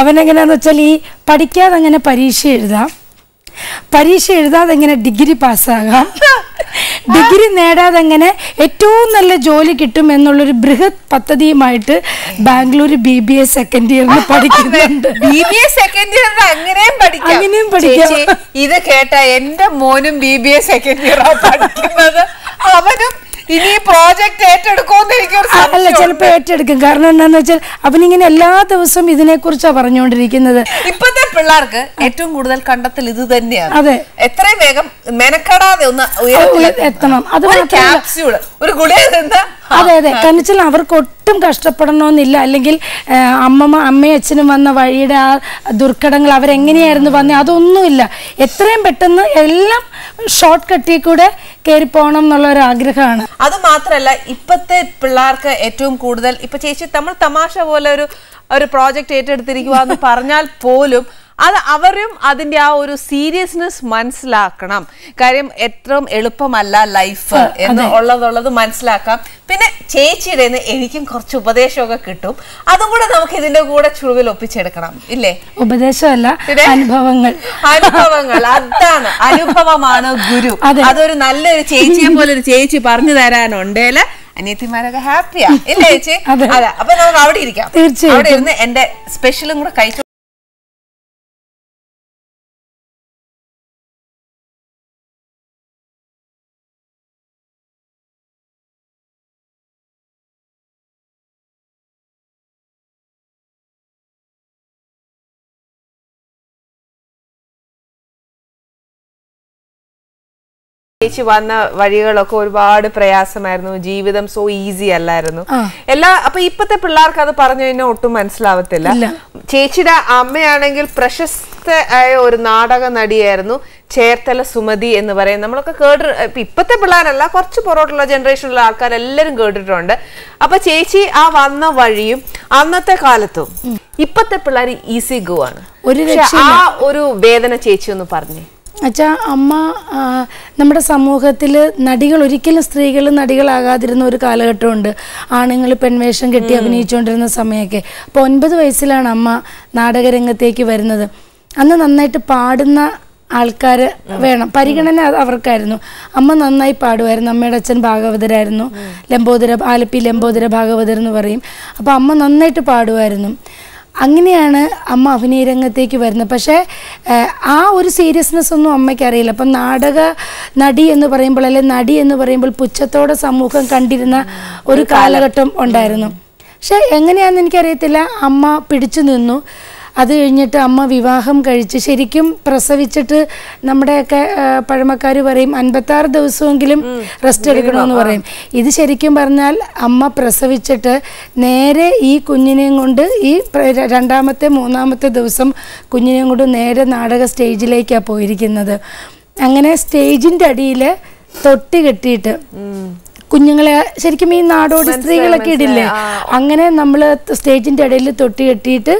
അവൻ എങ്ങനെയാന്ന് വെച്ചാൽ ഈ പഠിക്കാതെ അങ്ങനെ പരീക്ഷ എഴുതാതെ എങ്ങനെ ഡിഗ്രി പാസ്സാകാം, ഡിഗ്രി നേടാതെ എങ്ങനെ ഏറ്റവും നല്ല ജോലി കിട്ടും എന്നുള്ളൊരു ബൃഹത് പദ്ധതിയുമായിട്ട് ബാംഗ്ലൂർ BBA സെക്കൻഡ് ഇയറിന് പഠിക്കുന്നുണ്ട്. BBA സെക്കൻഡ് ഇയറിന് അങ്ങനെയും പഠിക്കാം. ഇത് കേട്ട എന്റെ മോനും BBA സെക്കൻഡ് ഇയറാണ് പഠിക്കുന്നത്. അവനും ഇനി പ്രോജക്ട് ഏറ്റെടുക്കുമെന്ന് അല്ല, ചിലപ്പോ ഏറ്റെടുക്കും. കാരണം എന്താന്ന് വെച്ചാൽ അവനിങ്ങനെ എല്ലാ ദിവസവും ഇതിനെ കുറിച്ചാണ് പറഞ്ഞുകൊണ്ടിരിക്കുന്നത്. ഇപ്പത്തെ പിള്ളേർക്ക് ഏറ്റവും കൂടുതൽ കണ്ടെത്തൽ ഇത് തന്നെയാണ്. അതെ, എത്രയും വേഗം മെനക്കെടാതെ ഒന്ന് എത്തണം. അത് ഒരു ഗുളിക നിന്ന്. അതെ, കാരണം വെച്ചാൽ അവർക്ക് ഒട്ടും കഷ്ടപ്പെടണമെന്നില്ല. അല്ലെങ്കിൽ അമ്മയും അച്ഛനും വന്ന വഴിയുടെ ആ ദുർഘടങ്ങൾ അവരെങ്ങനെയായിരുന്നു വന്നത് അതൊന്നുമില്ല. എത്രയും പെട്ടെന്ന് എല്ലാം ഷോർട്ട് കട്ടിൽ കൂടെ കയറി പോകണം എന്നുള്ള ഒരു ആഗ്രഹമാണ്. അത് മാത്രല്ല ഇപ്പത്തെ പിള്ളേർക്ക് ഏറ്റവും കൂടുതൽ ഇപ്പൊ ചേച്ചി നമ്മൾ തമാശ പോലെ ഒരു പ്രോജക്റ്റ് ഏറ്റെടുത്തിരിക്കുക എന്ന് പറഞ്ഞാൽ പോലും അത് അവരും അതിന്റെ ആ ഒരു സീരിയസ്നെസ് മനസ്സിലാക്കണം. കാര്യം എത്രയും എളുപ്പമല്ല ലൈഫ് എന്ന് ഉള്ളത് മനസ്സിലാക്കാം. പിന്നെ ചേച്ചിയുടെ എനിക്കും കുറച്ച് ഉപദേശമൊക്കെ കിട്ടും. അതും കൂടെ നമുക്ക് ഇതിന്റെ കൂടെ ചുളുവിൽ ഒപ്പിച്ചെടുക്കണം ഇല്ലേ? ഉപദേശമല്ല, അനുഭവങ്ങൾ. അതാണ്, അനുഭവമാണ് ഗുരു. അതൊരു നല്ലൊരു ചേച്ചിയെ പോലെ ഒരു ചേച്ചി പറഞ്ഞു തരാനുണ്ടേല് അനിയത്തിമാരൊക്കെ ഹാപ്പിയാ ഇല്ലേ ചേച്ചി? അതെ. അപ്പൊ നമുക്ക് അവിടെ ഇരിക്കാം. അവിടെ ഇരുന്ന് എന്റെ സ്പെഷ്യലും കൂടെ കഴിച്ചു. ചേച്ചി വന്ന വഴികളൊക്കെ ഒരുപാട് പ്രയാസമായിരുന്നു. ജീവിതം സോ ഈസി അല്ലായിരുന്നു അപ്പൊ ഇപ്പത്തെ പിള്ളേർക്ക് അത് പറഞ്ഞു കഴിഞ്ഞാൽ ഒട്ടും മനസ്സിലാവത്തില്ല. ചേച്ചിയുടെ അമ്മയാണെങ്കിൽ പ്രശസ്തയായ ഒരു നാടക നടിയായിരുന്നു, ചേർത്തല സുമതി എന്ന് പറയും. നമ്മളൊക്കെ ഇപ്പത്തെ പിള്ളേരല്ല, കുറച്ച് പുറകോട്ടുള്ള ജനറേഷനിലുള്ള ആൾക്കാരെല്ലാരും കേട്ടിട്ടുണ്ട്. അപ്പൊ ചേച്ചി ആ വന്ന വഴിയും അന്നത്തെ കാലത്തും ഇപ്പത്തെ പിള്ളേർ ഈസി ഗോ ആണ്. ആ ഒരു വേദന ചേച്ചി ഒന്ന് പറഞ്ഞേ. അച്ഛാ, അമ്മ നമ്മുടെ സമൂഹത്തിൽ ഒരിക്കലും സ്ത്രീകൾ നടികളാകാതിരുന്ന ഒരു കാലഘട്ടമുണ്ട്. ആണുങ്ങൾ പെൺവേഷം കെട്ടി അഭിനയിച്ചുകൊണ്ടിരുന്ന സമയമൊക്കെ. അപ്പോൾ 9 വയസ്സിലാണ് അമ്മ നാടകരംഗത്തേക്ക് വരുന്നത്. അന്ന് നന്നായിട്ട് പാടുന്ന ആൾക്കാർ വേണം, പരിഗണന അവർക്കായിരുന്നു. അമ്മ നന്നായി പാടുമായിരുന്നു. അമ്മയുടെ അച്ഛൻ ഭാഗവതരായിരുന്നു, ആലപ്പി ലംബോദര ഭാഗവതർ എന്ന് പറയും. അപ്പോൾ അമ്മ നന്നായിട്ട് പാടുമായിരുന്നു. അങ്ങനെയാണ് അമ്മ അഭിനയ രംഗത്തേക്ക് വരുന്നത്. പക്ഷേ ആ ഒരു സീരിയസ്നെസ് ഒന്നും അമ്മയ്ക്ക് അറിയില്ല. അപ്പം നടി എന്ന് പറയുമ്പോൾ, അല്ലെ നടി എന്ന് പറയുമ്പോൾ പുച്ഛത്തോടെ സമൂഹം കണ്ടിരുന്ന ഒരു കാലഘട്ടം ഉണ്ടായിരുന്നു. പക്ഷെ എങ്ങനെയാണെന്ന് എനിക്കറിയത്തില്ല. അമ്മ പിടിച്ചു നിന്നു. അത് കഴിഞ്ഞിട്ട് അമ്മ വിവാഹം കഴിച്ച് ശരിക്കും പ്രസവിച്ചിട്ട് നമ്മുടെയൊക്കെ പഴമക്കാർ പറയും 56 ദിവസമെങ്കിലും റെസ്റ്റ് എടുക്കണമെന്ന് പറയും. ഇത് ശരിക്കും പറഞ്ഞാൽ അമ്മ പ്രസവിച്ചിട്ട് നേരെ ഈ കുഞ്ഞിനെയും കൊണ്ട് ഈ 2ാമത്തെ 3ാമത്തെ ദിവസം കുഞ്ഞിനെയും കൊണ്ട് നേരെ നാടക സ്റ്റേജിലേക്കാണ് പോയിരിക്കുന്നത്. അങ്ങനെ സ്റ്റേജിന്റെ അടിയിൽ തൊട്ടി കെട്ടിയിട്ട് കുഞ്ഞുങ്ങളെ ശരിക്കും ഈ നാടോടി സ്ത്രീകളൊക്കെ ഇടില്ലേ, അങ്ങനെ നമ്മൾ സ്റ്റേജിന്റെ ഇടയിൽ തൊട്ടി കെട്ടിയിട്ട്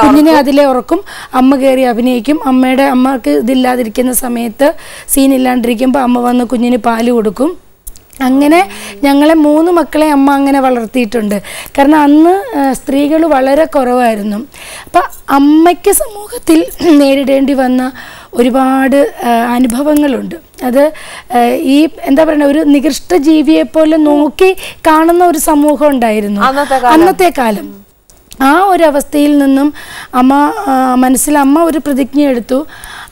കുഞ്ഞിനെ അതിലെ ഉറക്കും. അമ്മ കയറി അഭിനയിക്കും. അമ്മക്ക് ഇതില്ലാതിരിക്കുന്ന സമയത്ത് സീൻ ഇല്ലാണ്ടിരിക്കുമ്പോൾ അമ്മ വന്ന് കുഞ്ഞിന് പാല് കൊടുക്കും. അങ്ങനെ ഞങ്ങളെ 3 മക്കളെ അമ്മ അങ്ങനെ വളർത്തിയിട്ടുണ്ട്. കാരണം അന്ന് സ്ത്രീകൾ വളരെ കുറവായിരുന്നു. അപ്പം അമ്മയ്ക്ക് സമൂഹത്തിൽ നേരിടേണ്ടി വന്ന ഒരുപാട് അനുഭവങ്ങളുണ്ട്. അത് ഈ എന്താ പറയുക, ഒരു നികൃഷ്ട ജീവിയെ പോലെ നോക്കി കാണുന്ന ഒരു സമൂഹം ഉണ്ടായിരുന്നു അന്നത്തെ കാലം. ആ ഒരു അവസ്ഥയിൽ നിന്നും അമ്മ ഒരു പ്രതിജ്ഞ എടുത്തു.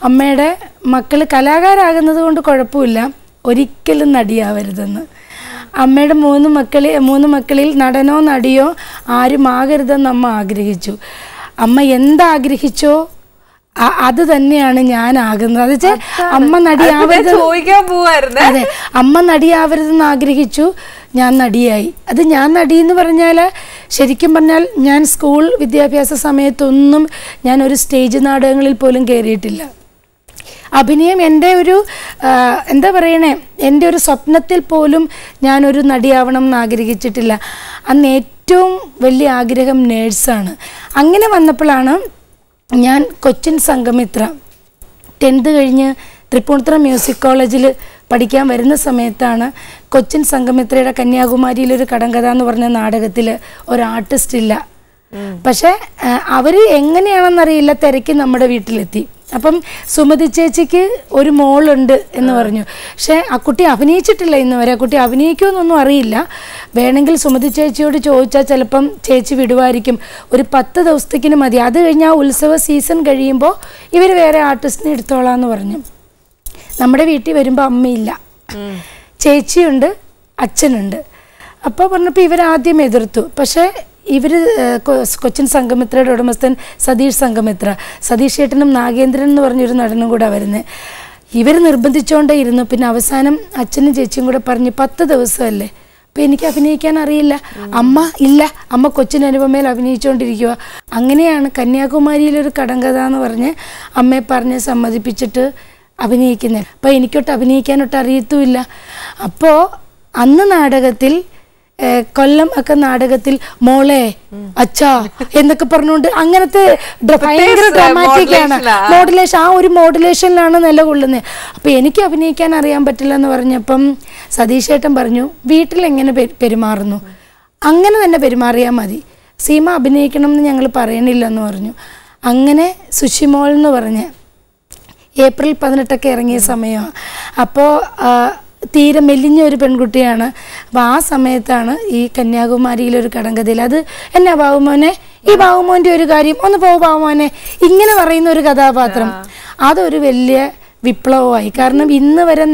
അമ്മയുടെ മക്കൾ കലാകാരാകുന്നത് കൊണ്ട് കുഴപ്പമില്ല, ഒരിക്കലും നടിയാവരുതെന്ന്. അമ്മയുടെ 3 മക്കളിൽ നടനോ നടിയോ ആരും ആകരുതെന്ന് അമ്മ ആഗ്രഹിച്ചു. അമ്മ എന്താഗ്രഹിച്ചോ അത് തന്നെയാണ് ഞാൻ ആകുന്നത്. അത് വെച്ചാൽ അമ്മ നടിയാവരുത്, അതെ, അമ്മ നടിയാവരുതെന്ന് ആഗ്രഹിച്ചു, ഞാൻ നടിയായി. അത് ഞാൻ നടി എന്ന് പറഞ്ഞാൽ ശരിക്കും പറഞ്ഞാൽ ഞാൻ സ്കൂൾ വിദ്യാഭ്യാസ സമയത്തൊന്നും ഞാൻ ഒരു സ്റ്റേജ് നാടകങ്ങളിൽ പോലും കയറിയിട്ടില്ല. അഭിനയം എൻ്റെ ഒരു എന്താ പറയണേ, എൻ്റെ ഒരു സ്വപ്നത്തിൽ പോലും ഞാനൊരു നടിയാവണം എന്ന് ആഗ്രഹിച്ചിട്ടില്ല. അന്ന് ഏറ്റവും വലിയ ആഗ്രഹം നേഴ്സാണ്. അങ്ങനെ വന്നപ്പോഴാണ് ഞാൻ കൊച്ചിൻ സംഘമിത്ര 10th കഴിഞ്ഞ് തൃപ്പൂണിത്തുറ മ്യൂസിക് കോളേജിൽ പഠിക്കാൻ വരുന്ന സമയത്താണ് കൊച്ചിൻ സംഘമിത്രയുടെ കന്യാകുമാരിയിലൊരു കടങ്കഥ എന്ന് പറഞ്ഞ നാടകത്തിൽ ഒരു ആർട്ടിസ്റ്റ് ഇല്ല. പക്ഷെ അവർ എങ്ങനെയാണെന്നറിയില്ല തിരക്കി നമ്മുടെ വീട്ടിലെത്തി. അപ്പം സുമതി ചേച്ചിക്ക് ഒരു മോളുണ്ട് എന്ന് പറഞ്ഞു. പക്ഷെ ആ കുട്ടി അഭിനയിച്ചിട്ടില്ല ഇന്ന് വരെ. ആ കുട്ടി അഭിനയിക്കുമെന്നൊന്നും അറിയില്ല. വേണമെങ്കിൽ സുമതി ചേച്ചിയോട് ചോദിച്ചാൽ ചിലപ്പം ചേച്ചി വിടുമായിരിക്കും. ഒരു 10 ദിവസത്തേക്കിന് മതി, അത് കഴിഞ്ഞ് ആ ഉത്സവ സീസൺ കഴിയുമ്പോൾ ഇവർ വേറെ ആർട്ടിസ്റ്റിനെ എടുത്തോളാന്ന് പറഞ്ഞു. നമ്മുടെ വീട്ടിൽ വരുമ്പോൾ അമ്മയില്ല, ചേച്ചിയുണ്ട്, അച്ഛനുണ്ട്. അപ്പോൾ പറഞ്ഞപ്പോൾ ഇവരാദ്യം എതിർത്തു. പക്ഷേ ഇവർ കൊച്ചിൻ സംഘമിത്രയുടെ ഉടമസ്ഥൻ സതീഷ് സംഘമിത്ര, സതീഷ് ചേട്ടനും നാഗേന്ദ്രൻ എന്ന് പറഞ്ഞൊരു നടനും കൂടെ വരുന്നത്. ഇവർ നിർബന്ധിച്ചുകൊണ്ടേ ഇരുന്നു. പിന്നെ അവസാനം അച്ഛനും ചേച്ചിയും കൂടെ പറഞ്ഞ് 10 ദിവസമല്ലേ, അപ്പം എനിക്ക് അഭിനയിക്കാൻ അറിയില്ല, അമ്മ ഇല്ല, അമ്മ കൊച്ചിൻ അനുപമയിൽ അഭിനയിച്ചുകൊണ്ടിരിക്കുക. അങ്ങനെയാണ് കന്യാകുമാരിയിലൊരു കടങ്കഥ എന്ന് പറഞ്ഞ് അമ്മയെ പറഞ്ഞ് സമ്മതിപ്പിച്ചിട്ട് അഭിനയിക്കുന്നത്. അപ്പോൾ എനിക്കൊട്ട് അഭിനയിക്കാനൊട്ട് അറിയത്തുമില്ല. അപ്പോൾ അന്ന് നാടകത്തിൽ കൊല്ലം ഒക്കെ നാടകത്തിൽ മോളെ അച്ഛാ എന്നൊക്കെ പറഞ്ഞുകൊണ്ട് അങ്ങനത്തെ ഭയങ്കര ഡ്രാമാറ്റിക് ആണ് മോഡുലേഷൻ. ആ ഒരു മോഡുലേഷനിലാണ് നിലകൊള്ളുന്നത്. അപ്പം എനിക്ക് അഭിനയിക്കാൻ അറിയാൻ പറ്റില്ല എന്ന് പറഞ്ഞപ്പം സതീഷ് ഏട്ടൻ പറഞ്ഞു, വീട്ടിലെങ്ങനെ പെരുമാറുന്നു അങ്ങനെ തന്നെ പെരുമാറിയാൽ മതി, സീമ അഭിനയിക്കണം എന്ന് ഞങ്ങൾ പറയണില്ലെന്ന് പറഞ്ഞു. അങ്ങനെ സുഷിമോൾ എന്ന് പറഞ്ഞ് ഏപ്രിൽ 18 ഇറങ്ങിയ സമയമാണ്. അപ്പോൾ തീരെ മെലിഞ്ഞ ഒരു പെൺകുട്ടിയാണ്. അപ്പോൾ ആ സമയത്താണ് ഈ കന്യാകുമാരിയിലൊരു കടങ്കഥയിൽ അത് എന്നാ ബാബുമോനെ, ഈ ബാബുമോൻ്റെ ഒരു കാര്യം ഒന്ന് പോ ബാബുമോനെ, ഇങ്ങനെ പറയുന്ന ഒരു കഥാപാത്രം, അതൊരു വലിയ വിപ്ലവമായി. കാരണം ഇന്ന് വരെ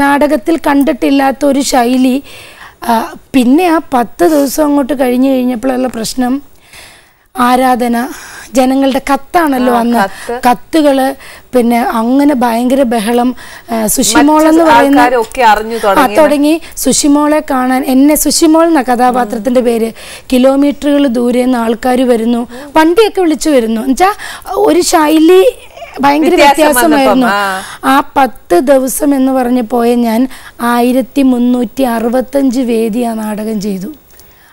നാടകത്തിൽ കണ്ടിട്ടില്ലാത്ത ഒരു ശൈലി. പിന്നെ ആ 10 ദിവസം അങ്ങോട്ട് കഴിഞ്ഞപ്പോഴുള്ള പ്രശ്നം ആരാധന, ജനങ്ങളുടെ കത്താണല്ലോ അന്ന്, കത്തുകള്, പിന്നെ അങ്ങനെ ഭയങ്കര ബഹളം. സുഷിമോൾ എന്ന് പറയുന്ന തുടങ്ങി. സുഷിമോളെ കാണാൻ എന്നെ, സുഷിമോൾ എന്ന കഥാപാത്രത്തിന്റെ പേര്, കിലോമീറ്ററുകൾ ദൂരെ നിന്ന് ആൾക്കാർ വരുന്നു, വണ്ടിയൊക്കെ വിളിച്ചു വരുന്നു. എന്നുവെച്ചാൽ ഒരു ശൈലി ഭയങ്കര വ്യത്യാസമായിരുന്നു. ആ 10 ദിവസം എന്ന് പറഞ്ഞ് പോയ ഞാൻ 1365 വേദി ആ നാടകം ചെയ്തു.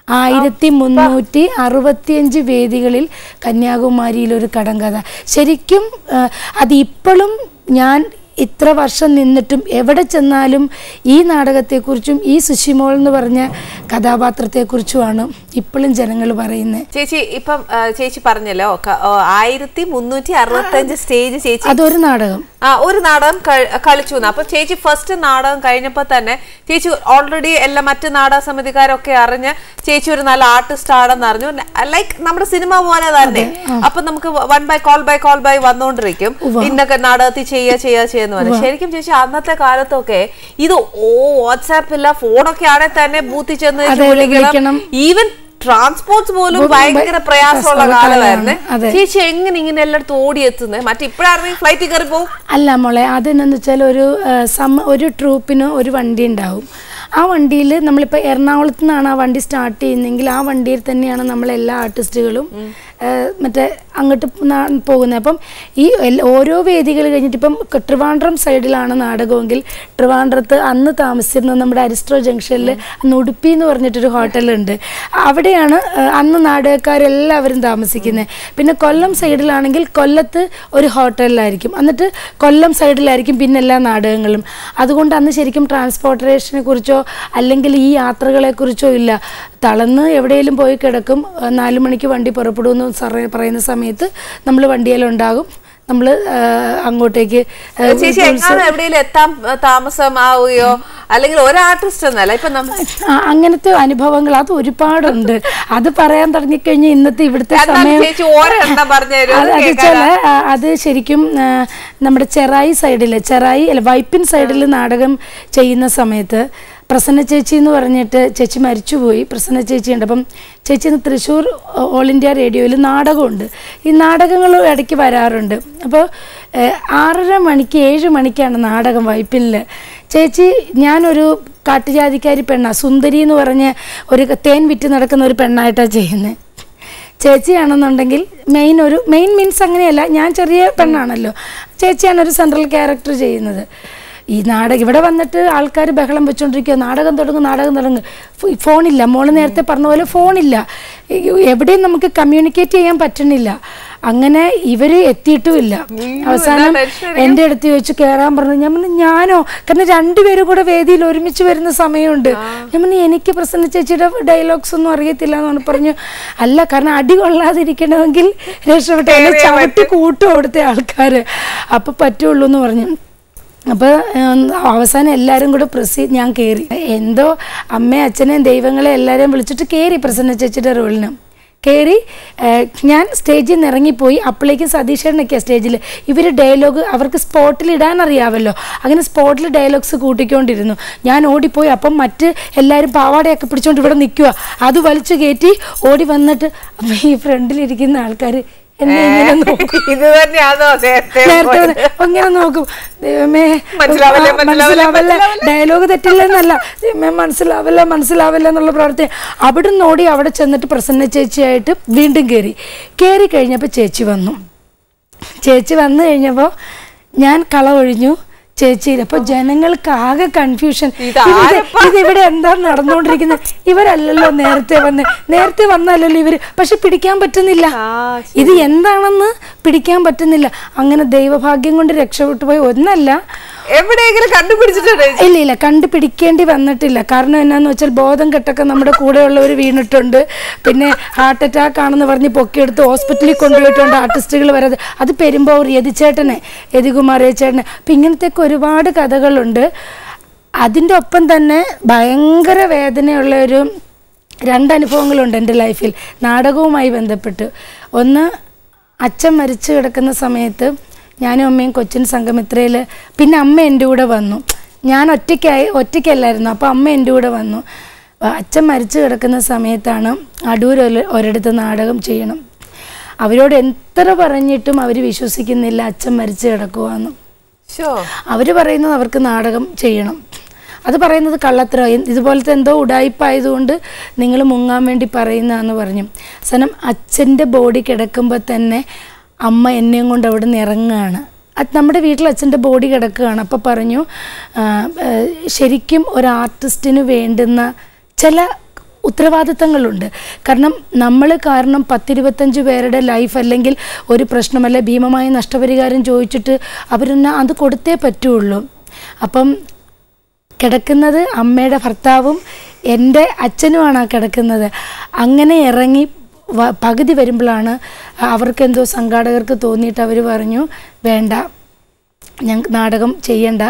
1365 വേദികളിൽ കന്യാകുമാരിയിലൊരു കടങ്കഥ. ശരിക്കും അതിപ്പോഴും ഞാൻ ഇത്ര വർഷം നിന്നിട്ടും എവിടെ ചെന്നാലും ഈ നാടകത്തെക്കുറിച്ചും ഈ സുഷിമോൾ എന്ന് പറഞ്ഞ കഥാപാത്രത്തെക്കുറിച്ചുമാണ് ഇപ്പോഴും ജനങ്ങൾ പറയുന്നത്. ചേച്ചി ഇപ്പം ചേച്ചി പറഞ്ഞല്ലോ 1365 സ്റ്റേജ് ചേച്ചി അതൊരു നാടകം ഒരു നാടകം കളിച്ചു. അപ്പൊ ചേച്ചി ഫസ്റ്റ് നാടകം കഴിഞ്ഞപ്പോ തന്നെ ചേച്ചി ഓൾറെഡി എല്ലാ മറ്റു നാടക സമിതിക്കാരൊക്കെ അറിഞ്ഞ് ചേച്ചി ഒരു നല്ല ആർട്ടിസ്റ്റ് ആണെന്ന് അറിഞ്ഞു. ലൈക്ക് നമ്മുടെ സിനിമ പോലെ തന്നെ. അപ്പൊ നമുക്ക് വൺ ബൈ കോൾ ബൈ വന്നോണ്ടിരിക്കും, ഇന്നൊക്കെ നാടകത്തിൽ ചെയ്യുക. ശരിക്കും ചേച്ചി അന്നത്തെ കാലത്തൊക്കെ ഇത് വാട്സാപ്പില്ല, ഫോണൊക്കെ ആണെ തന്നെ ബൂത്തിൽ ചെന്ന് വിളിക്കണം. ഈവൻ ട്രാൻസ്പോർട്ട്സ് പോലും ഭയങ്കര പ്രയാസമുള്ള കാലമായിരുന്നു. ചേച്ചി എങ്ങനെ ഇങ്ങനെ എല്ലായിടത്തും ഓടിയെത്തുന്നത്? മറ്റിപ്പോഴാണെങ്കിൽ ഫ്ലൈറ്റിൽ കയറി പോകും. അല്ല മോളെ, അതെന്നു വെച്ചാൽ ഒരു ട്രൂപ്പിന് ഒരു വണ്ടി ഉണ്ടാവും. ആ വണ്ടിയിൽ നമ്മളിപ്പോൾ എറണാകുളത്ത് നിന്നാണ് ആ വണ്ടി സ്റ്റാർട്ട് ചെയ്യുന്നതെങ്കിൽ ആ വണ്ടിയിൽ തന്നെയാണ് നമ്മളെല്ലാ ആർട്ടിസ്റ്റുകളും മറ്റേ അങ്ങോട്ട് പോകുന്നത്. അപ്പം ഈ ഓരോ വേദികൾ കഴിഞ്ഞിട്ട് ഇപ്പം ട്രിവാൻഡ്രം സൈഡിലാണ് നാടകമെങ്കിൽ ട്രിവാൻഡ്രത്ത് അന്ന് താമസിച്ചിരുന്നത് നമ്മുടെ അരിസ്റ്റോ ജംഗ്ഷനിൽ അന്ന് ഉടുപ്പി എന്ന് പറഞ്ഞിട്ടൊരു ഹോട്ടലുണ്ട്. അവിടെയാണ് അന്ന് നാടകക്കാരെല്ലാവരും താമസിക്കുന്നത്. പിന്നെ കൊല്ലം സൈഡിലാണെങ്കിൽ കൊല്ലത്ത് ഒരു ഹോട്ടലിലായിരിക്കും, എന്നിട്ട് കൊല്ലം സൈഡിലായിരിക്കും പിന്നെ എല്ലാ നാടകങ്ങളും. അതുകൊണ്ട് അന്ന് ശരിക്കും ട്രാൻസ്പോർട്ടേഷനെ കുറിച്ചോ അല്ലെങ്കിൽ ഈ യാത്രകളെക്കുറിച്ചോ ഇല്ല. തളർന്ന് എവിടെയെങ്കിലും പോയി കിടക്കും, 4 മണിക്ക് വണ്ടി പുറപ്പെടുമെന്ന് പറയുന്ന സമയത്ത് നമ്മൾ വണ്ടിയിലുണ്ടാകും, നമ്മൾ അങ്ങോട്ടേക്ക്. ചേച്ചി എവിടെയെങ്കിലും എത്താൻ താമസമാവുകയോ അല്ലെങ്കിൽ ഒരു ആർട്ടിസ്റ്റ് എന്നല്ല ഇപ്പൊ അങ്ങനത്തെ അനുഭവങ്ങൾ അത് ഒരുപാടുണ്ട്. അത് പറയാൻ തുടങ്ങിക്കഴിഞ്ഞാൽ ഇന്നത്തെ ഇവിടുത്തെ സമയം അത് ശരിക്കും നമ്മുടെ ചെറായി സൈഡില് വൈപ്പിൻ സൈഡിൽ നാടകം ചെയ്യുന്ന സമയത്ത് പ്രസന്ന ചേച്ചി എന്ന് പറഞ്ഞിട്ട് ചേച്ചി മരിച്ചുപോയി. പ്രസന്ന ചേച്ചിയുണ്ട്. അപ്പം ചേച്ചി തൃശ്ശൂർ ഓൾ ഇന്ത്യ റേഡിയോയിൽ നാടകമുണ്ട്. ഈ നാടകങ്ങൾ ഇടയ്ക്ക് വരാറുണ്ട്. അപ്പോൾ 6:30 മണിക്ക് 7 മണിക്കാണ് നാടകം വൈപ്പിനിൽ. ചേച്ചി ഞാനൊരു കാട്ടുജാതിക്കാരി പെണ്ണാണ്, സുന്ദരി എന്ന് പറഞ്ഞ് ഒരു തേൻ വിറ്റ് നടക്കുന്ന ഒരു പെണ്ണായിട്ടാണ് ചെയ്യുന്നത്. ചേച്ചിയാണെന്നുണ്ടെങ്കിൽ മെയിൻ മീൻസ് അങ്ങനെയല്ല, ഞാൻ ചെറിയ പെണ്ണാണല്ലോ, ചേച്ചിയാണ് ഒരു സെൻട്രൽ ക്യാരക്ടർ ചെയ്യുന്നത്. ഈ ഇവിടെ വന്നിട്ട് ആൾക്കാർ ബഹളം വെച്ചുകൊണ്ടിരിക്കുക, നാടകം തുടങ്ങും. ഫോണില്ല, മോള് നേരത്തെ പറഞ്ഞ പോലെ ഫോണില്ല, എവിടെയും നമുക്ക് കമ്മ്യൂണിക്കേറ്റ് ചെയ്യാൻ പറ്റണില്ല. അങ്ങനെ ഇവര് എത്തിയിട്ടുമില്ല. അവസാനം എൻ്റെ അടുത്ത് ചോദിച്ചു കയറാൻ പറഞ്ഞു. ഞാൻ പറഞ്ഞു ഞാനോ, കാരണം 2 പേരും കൂടെ വേദിയിൽ ഒരുമിച്ച് വരുന്ന സമയമുണ്ട്. ഞാൻ പറഞ്ഞു എനിക്ക് പ്രസന്ന ചേച്ചിയുടെ ഡയലോഗ്സ് ഒന്നും അറിയത്തില്ല എന്ന് പറഞ്ഞു. അല്ല, കാരണം അടി കൊള്ളാതിരിക്കണമെങ്കിൽ രക്ഷപ്പെട്ട ചവിട്ടി കൂട്ടും അവിടുത്തെ ആൾക്കാർ, അപ്പം പറ്റുള്ളൂ എന്ന് പറഞ്ഞു. അപ്പോൾ അവസാനം എല്ലാവരും കൂടെ ഞാൻ കയറി. എന്തോ അമ്മയും അച്ഛനെയും ദൈവങ്ങളെ എല്ലാവരെയും വിളിച്ചിട്ട് കയറി പ്രസന്ന ചേച്ചിയുടെ റോളിന് കയറി. ഞാൻ സ്റ്റേജിൽ നിന്ന് ഇറങ്ങിപ്പോയി. അപ്പോഴേക്കും സതീഷേട്ടനൊക്കെയാണ് സ്റ്റേജിൽ. ഇവർ ഡയലോഗ് അവർക്ക് സ്പോട്ടിൽ ഇടാൻ അറിയാമല്ലോ, അങ്ങനെ സ്പോട്ടിൽ ഡയലോഗ്സ് കൂട്ടിക്കൊണ്ടിരുന്നു. ഞാൻ ഓടിപ്പോയി. അപ്പം എല്ലാവരും പാവാടയൊക്കെ പിടിച്ചുകൊണ്ട് ഇവിടെ നിൽക്കുക. അത് വലിച്ചു കയറ്റി ഓടി വന്നിട്ട് ഈ ഫ്രണ്ടിലിരിക്കുന്ന ആൾക്കാർ ഇങ്ങനെ നോക്കും. ദൈവമേ മനസ്സിലാവല്ല, ഡയലോഗ് തെറ്റില്ലെന്നല്ല, ദൈവമേ മനസ്സിലാവില്ല എന്നുള്ള പ്രവർത്തി. അവിടെ നിന്ന് ഓടി അവിടെ ചെന്നിട്ട് പ്രസന്ന ചേച്ചിയായിട്ട് വീണ്ടും കയറി കഴിഞ്ഞപ്പോൾ ചേച്ചി വന്നു കഴിഞ്ഞപ്പോൾ ഞാൻ കളവൊഴിഞ്ഞു ചേച്ചിയിൽ. അപ്പോൾ ജനങ്ങൾക്ക് ആകെ കൺഫ്യൂഷൻ, ഇതിവിടെ എന്താ നടന്നുകൊണ്ടിരിക്കുന്നത്, ഇവരല്ലല്ലോ നേരത്തെ വന്നല്ലോ ഇവര്, പക്ഷെ പിടിക്കാൻ പറ്റുന്നില്ല, ഇത് എന്താണെന്ന് പിടിക്കാൻ പറ്റുന്നില്ല. അങ്ങനെ ദൈവഭാഗ്യം കൊണ്ട് രക്ഷപ്പെട്ടു പോയി. ഒന്നല്ല, എവിടെയെങ്കിലും കണ്ടുപിടിച്ചിട്ടുണ്ട്? ഇല്ല, കണ്ടുപിടിക്കേണ്ടി വന്നിട്ടില്ല. കാരണം എന്നാന്ന് വെച്ചാൽ ബോധം കെട്ടൊക്കെ നമ്മുടെ കൂടെയുള്ളവർ വീണിട്ടുണ്ട്. പിന്നെ ഹാർട്ട് അറ്റാക്ക് ആണെന്ന് പറഞ്ഞ് പൊക്കിയെടുത്ത് ഹോസ്പിറ്റലിൽ കൊണ്ടുപോയിട്ടുണ്ട് ആർട്ടിസ്റ്റുകൾ വരാതെ. അത് പെരുമ്പാവൂർ യതികുമാർ ചേട്ടനെ. അപ്പം ഇങ്ങനത്തെയൊക്കെ ഒരുപാട് കഥകളുണ്ട്. അതിൻ്റെ ഒപ്പം തന്നെ ഭയങ്കര വേദനയുള്ള 2 അനുഭവങ്ങളുണ്ട് എൻ്റെ ലൈഫിൽ നാടകവുമായി ബന്ധപ്പെട്ട്. ഒന്ന്, അച്ഛൻ മരിച്ചു കിടക്കുന്ന സമയത്ത് ഞാനും അമ്മയും കൊച്ചിൻ സംഘമിത്രയിൽ, പിന്നെ അമ്മ എൻ്റെ കൂടെ വന്നു. ഞാൻ ഒറ്റയ്ക്കല്ലായിരുന്നു, അപ്പോൾ അമ്മ എൻ്റെ കൂടെ വന്നു. അച്ഛൻ മരിച്ചു കിടക്കുന്ന സമയത്താണ് അടൂർ ഒരിടത്ത് നാടകം ചെയ്യണം. അവരോട് എത്ര പറഞ്ഞിട്ടും അവർ വിശ്വസിക്കുന്നില്ല അച്ഛൻ മരിച്ചു കിടക്കുവാന്ന്. അവർ പറയുന്നത് അവർക്ക് നാടകം ചെയ്യണം. അത് പറയുന്നത് കള്ളത്തരം, ഇതുപോലത്തെ എന്തോ ഉടായിപ്പായതുകൊണ്ട് നിങ്ങൾ മുങ്ങാൻ വേണ്ടി പറയുന്നതെന്ന് പറഞ്ഞു. അവസാനം അച്ഛൻ്റെ ബോഡി കിടക്കുമ്പോൾ തന്നെ അമ്മ എന്നെയും കൊണ്ട് അവിടെ നിന്ന് ഇറങ്ങുകയാണ്. നമ്മുടെ വീട്ടിൽ അച്ഛൻ്റെ ബോഡി കിടക്കുകയാണ്. അപ്പോൾ പറഞ്ഞു, ശരിക്കും ഒരു ആർട്ടിസ്റ്റിന് വേണ്ടുന്ന ചില ഉത്തരവാദിത്തങ്ങളുണ്ട്. കാരണം നമ്മൾ കാരണം 10-25 പേരുടെ ലൈഫ് അല്ലെങ്കിൽ ഒരു പ്രശ്നമല്ല, ഭീമമായ നഷ്ടപരിഹാരം ചോദിച്ചിട്ട് അവരെന്നെ അത് കൊടുത്തേ പറ്റുള്ളൂ. അപ്പം കിടക്കുന്നത് അമ്മയുടെ ഭർത്താവും എൻ്റെ അച്ഛനുമാണ് കിടക്കുന്നത്. അങ്ങനെ ഇറങ്ങി പകുതി വരുമ്പോഴാണ് അവർക്കെന്തോ സംഘാടകർക്ക് തോന്നിയിട്ട് അവർ പറഞ്ഞു, വേണ്ട, ഞങ്ങൾക്ക് നാടകം ചെയ്യണ്ട,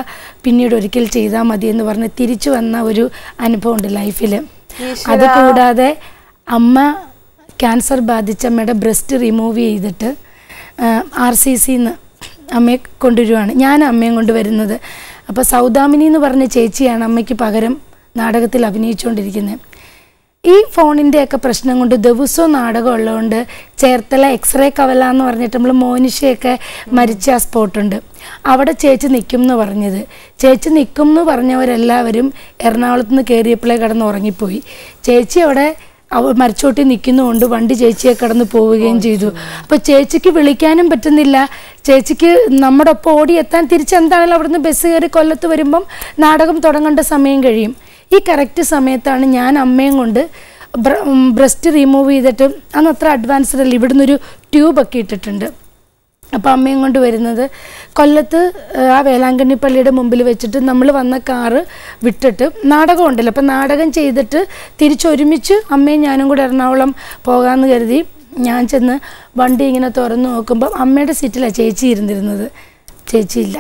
പിന്നീട് ഒരിക്കൽ ചെയ്താൽ മതി എന്ന് പറഞ്ഞ് തിരിച്ചു വന്ന ഒരു അനുഭവമുണ്ട് ലൈഫിൽ. അതുകൂടാതെ അമ്മ ക്യാൻസർ ബാധിച്ച അമ്മയുടെ ബ്രസ്റ്റ് റിമൂവ് ചെയ്തിട്ട് RCCന്ന് അമ്മയെ കൊണ്ടുവരുവാണ്. ഞാൻ അമ്മയും കൊണ്ടുവരുന്നത്. അപ്പോൾ സൗദാമിനി എന്ന് പറഞ്ഞ ചേച്ചിയാണ് അമ്മയ്ക്ക് പകരം നാടകത്തിൽ അഭിനയിച്ചുകൊണ്ടിരിക്കുന്നത്. ഈ ഫോണിൻ്റെയൊക്കെ പ്രശ്നം കൊണ്ട് ദിവസവും നാടകം ഉള്ളതുകൊണ്ട് ചേർത്തല എക്സ്റേ കവല എന്ന് പറഞ്ഞിട്ട് നമ്മൾ മോനിഷയൊക്കെ മരിച്ച ആ സ്പോട്ടുണ്ട്, അവിടെ ചേച്ചി നിൽക്കും എന്ന് പറഞ്ഞത്. ചേച്ചി നിൽക്കും എന്ന് പറഞ്ഞവരെല്ലാവരും എറണാകുളത്ത് നിന്ന് കയറിയപ്പോഴേ കിടന്ന് ഉറങ്ങിപ്പോയി. ചേച്ചി അവിടെ അവൾ മരച്ചോട്ടി നിൽക്കുന്നതുകൊണ്ട് വണ്ടി ചേച്ചിയെ കടന്ന് പോവുകയും ചെയ്തു. അപ്പോൾ ചേച്ചിക്ക് വിളിക്കാനും പറ്റുന്നില്ല. ചേച്ചിക്ക് നമ്മുടെ ഒപ്പം ഓടിയെത്താൻ തിരിച്ചെന്താണെങ്കിലും അവിടുന്ന് ബസ് കയറി കൊല്ലത്ത് വരുമ്പം നാടകം തുടങ്ങേണ്ട സമയം കഴിയും. ഈ കറക്റ്റ് സമയത്താണ് ഞാൻ അമ്മയും കൊണ്ട് ബ്രസ്റ്റ് റിമൂവ് ചെയ്തിട്ട്, അന്ന് അത്ര അഡ്വാൻസ്ഡ് അല്ല, ഇവിടുന്ന് ഒരു ട്യൂബൊക്കെ ഇട്ടിട്ടുണ്ട്. അപ്പോൾ അമ്മയും കൊണ്ട് വരുന്നത് കൊല്ലത്ത് ആ വേളാങ്കണ്ണി പള്ളിയുടെ മുമ്പിൽ വെച്ചിട്ട് നമ്മൾ വന്ന കാറ് വിട്ടിട്ട് നാടകം ഉണ്ടല്ലോ, അപ്പം നാടകം ചെയ്തിട്ട് തിരിച്ചൊരുമിച്ച് അമ്മയും ഞാനും കൂടെ എറണാകുളം പോകാമെന്ന് കരുതി ഞാൻ ചെന്ന് വണ്ടി ഇങ്ങനെ തുറന്നു നോക്കുമ്പോൾ അമ്മയുടെ സീറ്റിലാണ് ചേച്ചി ഇരുന്നിരുന്നത്. ചേച്ചിയില്ല.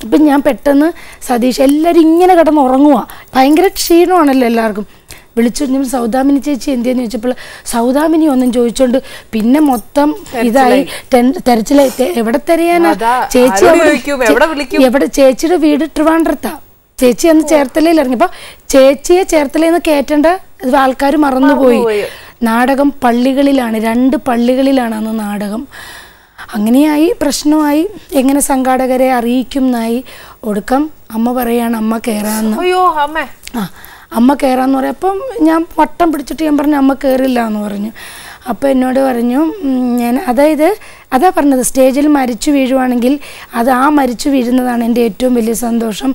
അപ്പം ഞാൻ പെട്ടെന്ന് സതീഷ് എല്ലാവരും ഇങ്ങനെ കിടന്ന് ഉറങ്ങുക, ഭയങ്കര ക്ഷീണമാണല്ലോ എല്ലാവർക്കും. വിളിച്ചു സൗദാമിനി ചേച്ചി എന്തെന്ന് ചോദിച്ചപ്പോൾ സൗദാമിനി ഒന്നും ചോദിച്ചോണ്ട് പിന്നെ മൊത്തം ഇതായി തെരച്ചിലായി. എവിടെ തെരയാനാ? ചേച്ചി എവിടെ? ചേച്ചിയുടെ വീട് ട്രിവാൻഡ്രത്താ. ചേച്ചി അന്ന് ചേർത്തലയിൽ ഇറങ്ങി. അപ്പോൾ ചേച്ചിയെ ചേർത്തലയിൽ നിന്ന് കയറ്റേണ്ട ആൾക്കാർ മറന്നുപോയി. നാടകം പള്ളികളിലാണ്, 2 പള്ളികളിലാണ് അന്ന് നാടകം. അങ്ങനെയായി, പ്രശ്നമായി. എങ്ങനെ സംഘാടകരെ അറിയിക്കും എന്നായി. ഒടുക്കം അമ്മ പറയാണ് അമ്മ കയറാന്ന്. അമ്മ കയറാന്ന് പറയും. അപ്പം ഞാൻ വട്ടം പിടിച്ചിട്ട് ഞാൻ പറഞ്ഞു അമ്മ കയറില്ല എന്ന് പറഞ്ഞു. അപ്പോൾ എന്നോട് പറഞ്ഞു ഞാൻ അതാ പറഞ്ഞത്, സ്റ്റേജിൽ മരിച്ചു വീഴുവാണെങ്കിൽ അത് ആ മരിച്ചു വീഴുന്നതാണ് എൻ്റെ ഏറ്റവും വലിയ സന്തോഷം.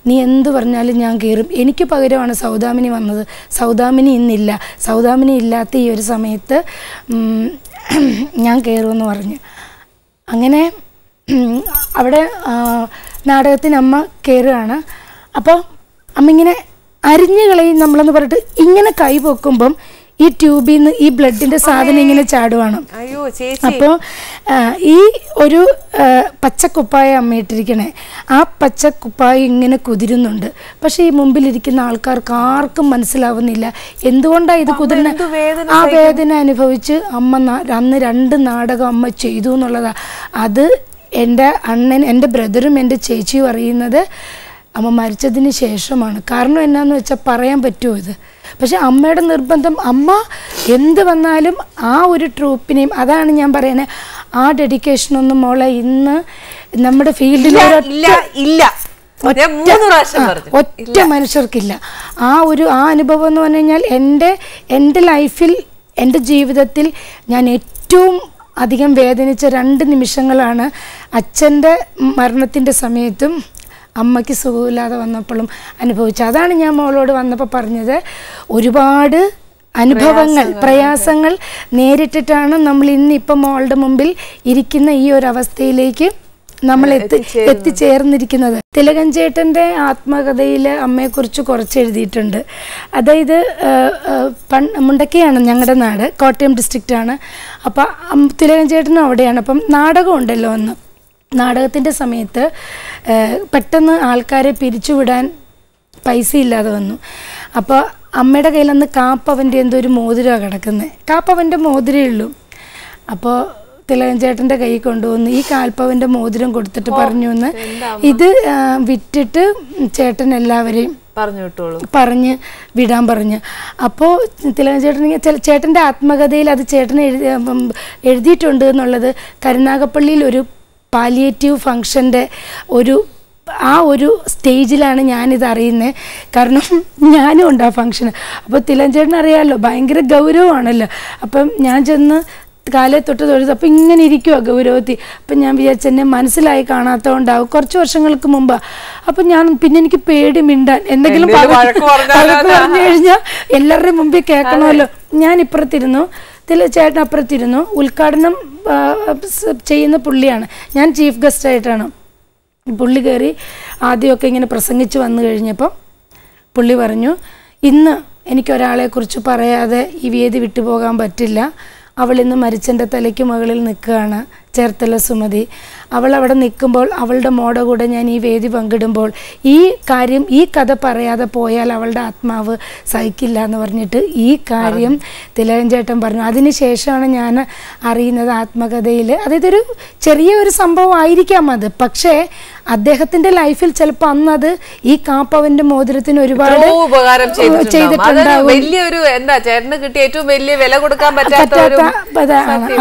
നീ എന്ത് പറഞ്ഞാലും ഞാൻ കയറും. എനിക്ക് പകരമാണ് സൗദാമിനി വന്നത്. സൗദാമിനി ഇന്നില്ല. സൗദാമിനി ഇല്ലാത്ത ഈ ഒരു സമയത്ത് ഞാൻ കയറുമെന്ന് പറഞ്ഞു. അങ്ങനെ അവിടെ നാടകത്തിന് അമ്മ കയറുകയാണ്. അപ്പോൾ അമ്മ ഇങ്ങനെ അരിഞ്ഞു കളയും നമ്മളെന്ന് പറഞ്ഞിട്ട് ഇങ്ങനെ കൈ പൊക്കുമ്പം ഈ ട്യൂബിൽ നിന്ന് ഈ ബ്ലഡിന്റെ സാധനം ഇങ്ങനെ ചാടുവാണ്. അപ്പോൾ ഈ ഒരു പച്ചക്കുപ്പായ അമ്മ ഇട്ടിരിക്കണേ, ആ പച്ചക്കുപ്പായ ഇങ്ങനെ കുതിരുന്നുണ്ട്. പക്ഷെ ഈ മുമ്പിലിരിക്കുന്ന ആൾക്കാർക്ക് ആർക്കും മനസ്സിലാവുന്നില്ല എന്തുകൊണ്ടാണ് ഇത് കുതിരണ. ആ വേദന അനുഭവിച്ച് അമ്മ അന്ന് 2 നാടകം അമ്മ ചെയ്തു എന്നുള്ളതാണ്. അത് എൻ്റെ അണ്ണൻ, എൻ്റെ ബ്രദറും എൻ്റെ ചേച്ചിയും അറിയുന്നത് അമ്മ മരിച്ചതിന് ശേഷമാണ്. കാരണം എന്നാന്ന് വെച്ചാൽ പറയാൻ പറ്റുമോ ഇത്? പക്ഷെ അമ്മയുടെ നിർബന്ധം, അമ്മ എന്ത് വന്നാലും ആ ഒരു ട്രൂപ്പിനെയും, അതാണ് ഞാൻ പറയുന്നത്, ആ ഡെഡിക്കേഷനൊന്നും മോളെ ഇന്ന് നമ്മുടെ ഫീൽഡിൽ ഒറ്റ മനുഷ്യർക്കില്ല. ആ അനുഭവം എന്ന് പറഞ്ഞു കഴിഞ്ഞാൽ എൻ്റെ ലൈഫിൽ, എൻ്റെ ജീവിതത്തിൽ ഞാൻ ഏറ്റവും അധികം വേദനിച്ച 2 നിമിഷങ്ങളാണ്. അച്ഛൻ്റെ മരണത്തിൻ്റെ സമയത്തും അമ്മയ്ക്ക് സുഖമില്ലാതെ വന്നപ്പോഴും അനുഭവിച്ചു. അതാണ് ഞാൻ മോളോട് വന്നപ്പോൾ പറഞ്ഞത്. ഒരുപാട് അനുഭവങ്ങൾ, പ്രയാസങ്ങൾ നേരിട്ടിട്ടാണ് നമ്മൾ ഇന്നിപ്പം മോളുടെ മുമ്പിൽ ഇരിക്കുന്ന ഈ ഒരു അവസ്ഥയിലേക്ക് നമ്മൾ എത്തിച്ചേർന്നിരിക്കുന്നത്. തിലകൻ ചേട്ടൻ്റെ ആത്മകഥയിൽ അമ്മയെക്കുറിച്ച് കുറച്ച് എഴുതിയിട്ടുണ്ട്. അതായത് മുണ്ടക്കയാണ് ഞങ്ങളുടെ നാട്, കോട്ടയം ഡിസ്ട്രിക്റ്റാണ്. അപ്പം തിലകൻ ചേട്ടനും അവിടെയാണ്. അപ്പം നാടകം ഉണ്ടല്ലോ അന്ന്. നാടകത്തിൻ്റെ സമയത്ത് പെട്ടെന്ന് ആൾക്കാരെ പിരിച്ചുവിടാൻ പൈസ ഇല്ലാതെ വന്നു. അപ്പോൾ അമ്മയുടെ കയ്യിലന്ന് കാപ്പവൻ്റെ എന്തോ ഒരു മോതിരമാണ് കിടക്കുന്നത്. കാപ്പവൻ്റെ മോതിരേ ഉള്ളൂ. അപ്പോൾ തിലകൻ ചേട്ടൻ്റെ കൈ കൊണ്ടുവന്ന് ഈ കാൽപ്പവൻ്റെ മോതിരം കൊടുത്തിട്ട് പറഞ്ഞു എന്ന്, ഇത് വിറ്റിട്ട് ചേട്ടൻ എല്ലാവരെയും പറഞ്ഞ് വിടാൻ പറഞ്ഞു. അപ്പോൾ തിലകൻ ചേട്ടൻ്റെ ആത്മകഥയിൽ അത് ചേട്ടൻ എഴുതിയിട്ടുണ്ട് എന്നുള്ളത് കരുനാഗപ്പള്ളിയിൽ ഒരു പാലിയേറ്റീവ് ഫങ്ഷൻ്റെ ആ ഒരു സ്റ്റേജിലാണ് ഞാനിത് അറിയുന്നത്. കാരണം ഞാനും ഉണ്ട് ആ ഫങ്ഷന്. അപ്പോൾ തിലകൻ ചേട്ടൻ അറിയാമല്ലോ, ഭയങ്കര ഗൗരവമാണല്ലോ. അപ്പം ഞാൻ ചെന്ന് കാലേ തൊട്ട് തൊഴുത് അപ്പം ഇങ്ങനെ ഇരിക്കുവാ ഗൗരവത്തിൽ. അപ്പം ഞാൻ വിചാരിച്ചു എന്നെ മനസ്സിലായി കാണാത്തതുകൊണ്ടാവും, കുറച്ച് വർഷങ്ങൾക്ക് മുമ്പാണ്. അപ്പം പിന്നെ എനിക്ക് പേടി മിണ്ടാൻ, എന്തെങ്കിലും പറഞ്ഞു കഴിഞ്ഞാൽ എല്ലാവരുടെയും മുമ്പിൽ കേൾക്കണമല്ലോ. ഞാൻ ഇപ്പുറത്തിരുന്നു, ചേട്ടൻ അപ്പുറത്തിരുന്നു. ഉദ്ഘാടനം ചെയ്യുന്ന പുള്ളിയാണ്, ഞാൻ ചീഫ് ഗസ്റ്റായിട്ടാണ്. പുള്ളി കയറി ആദ്യമൊക്കെ ഇങ്ങനെ പ്രസംഗിച്ച് വന്നു കഴിഞ്ഞപ്പം പുള്ളി പറഞ്ഞു, ഇന്ന് എനിക്കൊരാളെക്കുറിച്ച് പറയാതെ ഈ വേദി വിട്ടുപോകാൻ പറ്റില്ല. അവളിന്ന് മരിച്ചൻ്റെ തലയ്ക്ക് മുകളിൽ നിൽക്കുകയാണ്, ചേർത്തല സുമതി. അവൾ അവിടെ നിൽക്കുമ്പോൾ, അവളുടെ മോടെ കൂടെ ഞാൻ ഈ വേദി പങ്കിടുമ്പോൾ ഈ കഥ പറയാതെ പോയാൽ അവളുടെ ആത്മാവ് സഹിക്കില്ല എന്ന് പറഞ്ഞിട്ട് ഈ കാര്യം തിലകൻ ചേട്ടൻ പറഞ്ഞു. അതിനുശേഷമാണ് ഞാൻ അറിയുന്നത് ആത്മകഥയിൽ, അതായത് ഒരു ചെറിയൊരു സംഭവം ആയിരിക്കാം അത്, പക്ഷേ അദ്ദേഹത്തിൻ്റെ ലൈഫിൽ ചിലപ്പോൾ അന്നത് ഈ കാപ്പവൻ്റെ മോതിരത്തിന് ഒരുപാട് ഉപകാരം ചെയ്തിട്ടുണ്ടാവും.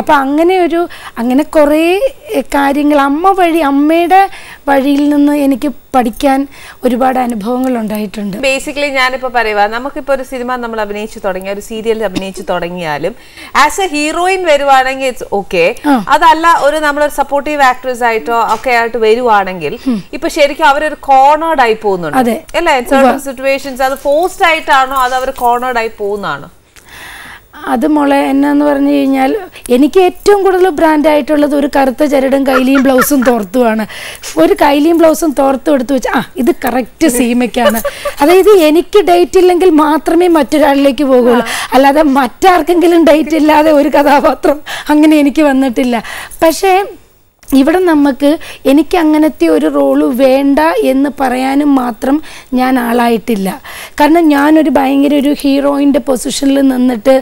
അപ്പൊ അങ്ങനെ കുറേ കാര്യങ്ങൾ അമ്മയുടെ വഴിയിൽ നിന്ന് എനിക്ക് പഠിക്കാൻ ഒരുപാട് അനുഭവങ്ങൾ ഉണ്ടായിട്ടുണ്ട്. ബേസിക്കലി ഞാനിപ്പോ പറയുക, നമുക്കിപ്പോ ഒരു സിനിമ നമ്മൾ അഭിനയിച്ചു തുടങ്ങിയ, ഒരു സീരിയലിൽ അഭിനയിച്ചു തുടങ്ങിയാലും ആസ് എ ഹീറോയിൻ വരുവാണെങ്കിൽ ഇറ്റ്സ് ഓക്കെ. അതല്ല, നമ്മളൊരു സപ്പോർട്ടീവ് ആക്ട്രസ് ആയിട്ടോ ഒക്കെ ആയിട്ട് വരുവാണെങ്കിൽ ഇപ്പൊ ശരിക്കും അവരൊരു കോർണേർഡ് ആയി പോകുന്നുണ്ട് അല്ലേ? സർട്ടൻ സിറ്റുവേഷൻസ് അത് ഫോഴ്സ്ഡ് ആയിട്ടാണോ അത് അവർ കോർണേർഡ് ആയി പോകുന്നതാണോ? അത് മോളെ എന്നാന്ന് പറഞ്ഞു കഴിഞ്ഞാൽ എനിക്ക് ഏറ്റവും കൂടുതൽ ബ്രാൻഡായിട്ടുള്ളത് ഒരു കറുത്ത ചരടും കൈലിയും ബ്ലൗസും തോർത്തുമാണ്. ഒരു കൈലിയും ബ്ലൗസും തോർത്തും എടുത്ത് വെച്ച് ഇത് കറക്റ്റ് സീമയ്ക്കാണ്. അതായത് എനിക്ക് ഡേറ്റ് ഇല്ലെങ്കിൽ മാത്രമേ മറ്റൊരാളിലേക്ക് പോകുള്ളൂ, അല്ലാതെ മറ്റാർക്കെങ്കിലും ഡേറ്റ് ഇല്ലാതെ ഒരു കഥാപാത്രം അങ്ങനെ എനിക്ക് വന്നിട്ടില്ല. പക്ഷേ ഇവിടെ എനിക്ക് അങ്ങനത്തെ ഒരു റോള് വേണ്ട എന്ന് പറയാനും മാത്രം ഞാൻ ആളായിട്ടില്ല. കാരണം ഞാനൊരു ഭയങ്കര ഒരു ഹീറോയിൻ്റെ പൊസിഷനിൽ നിന്നിട്ട്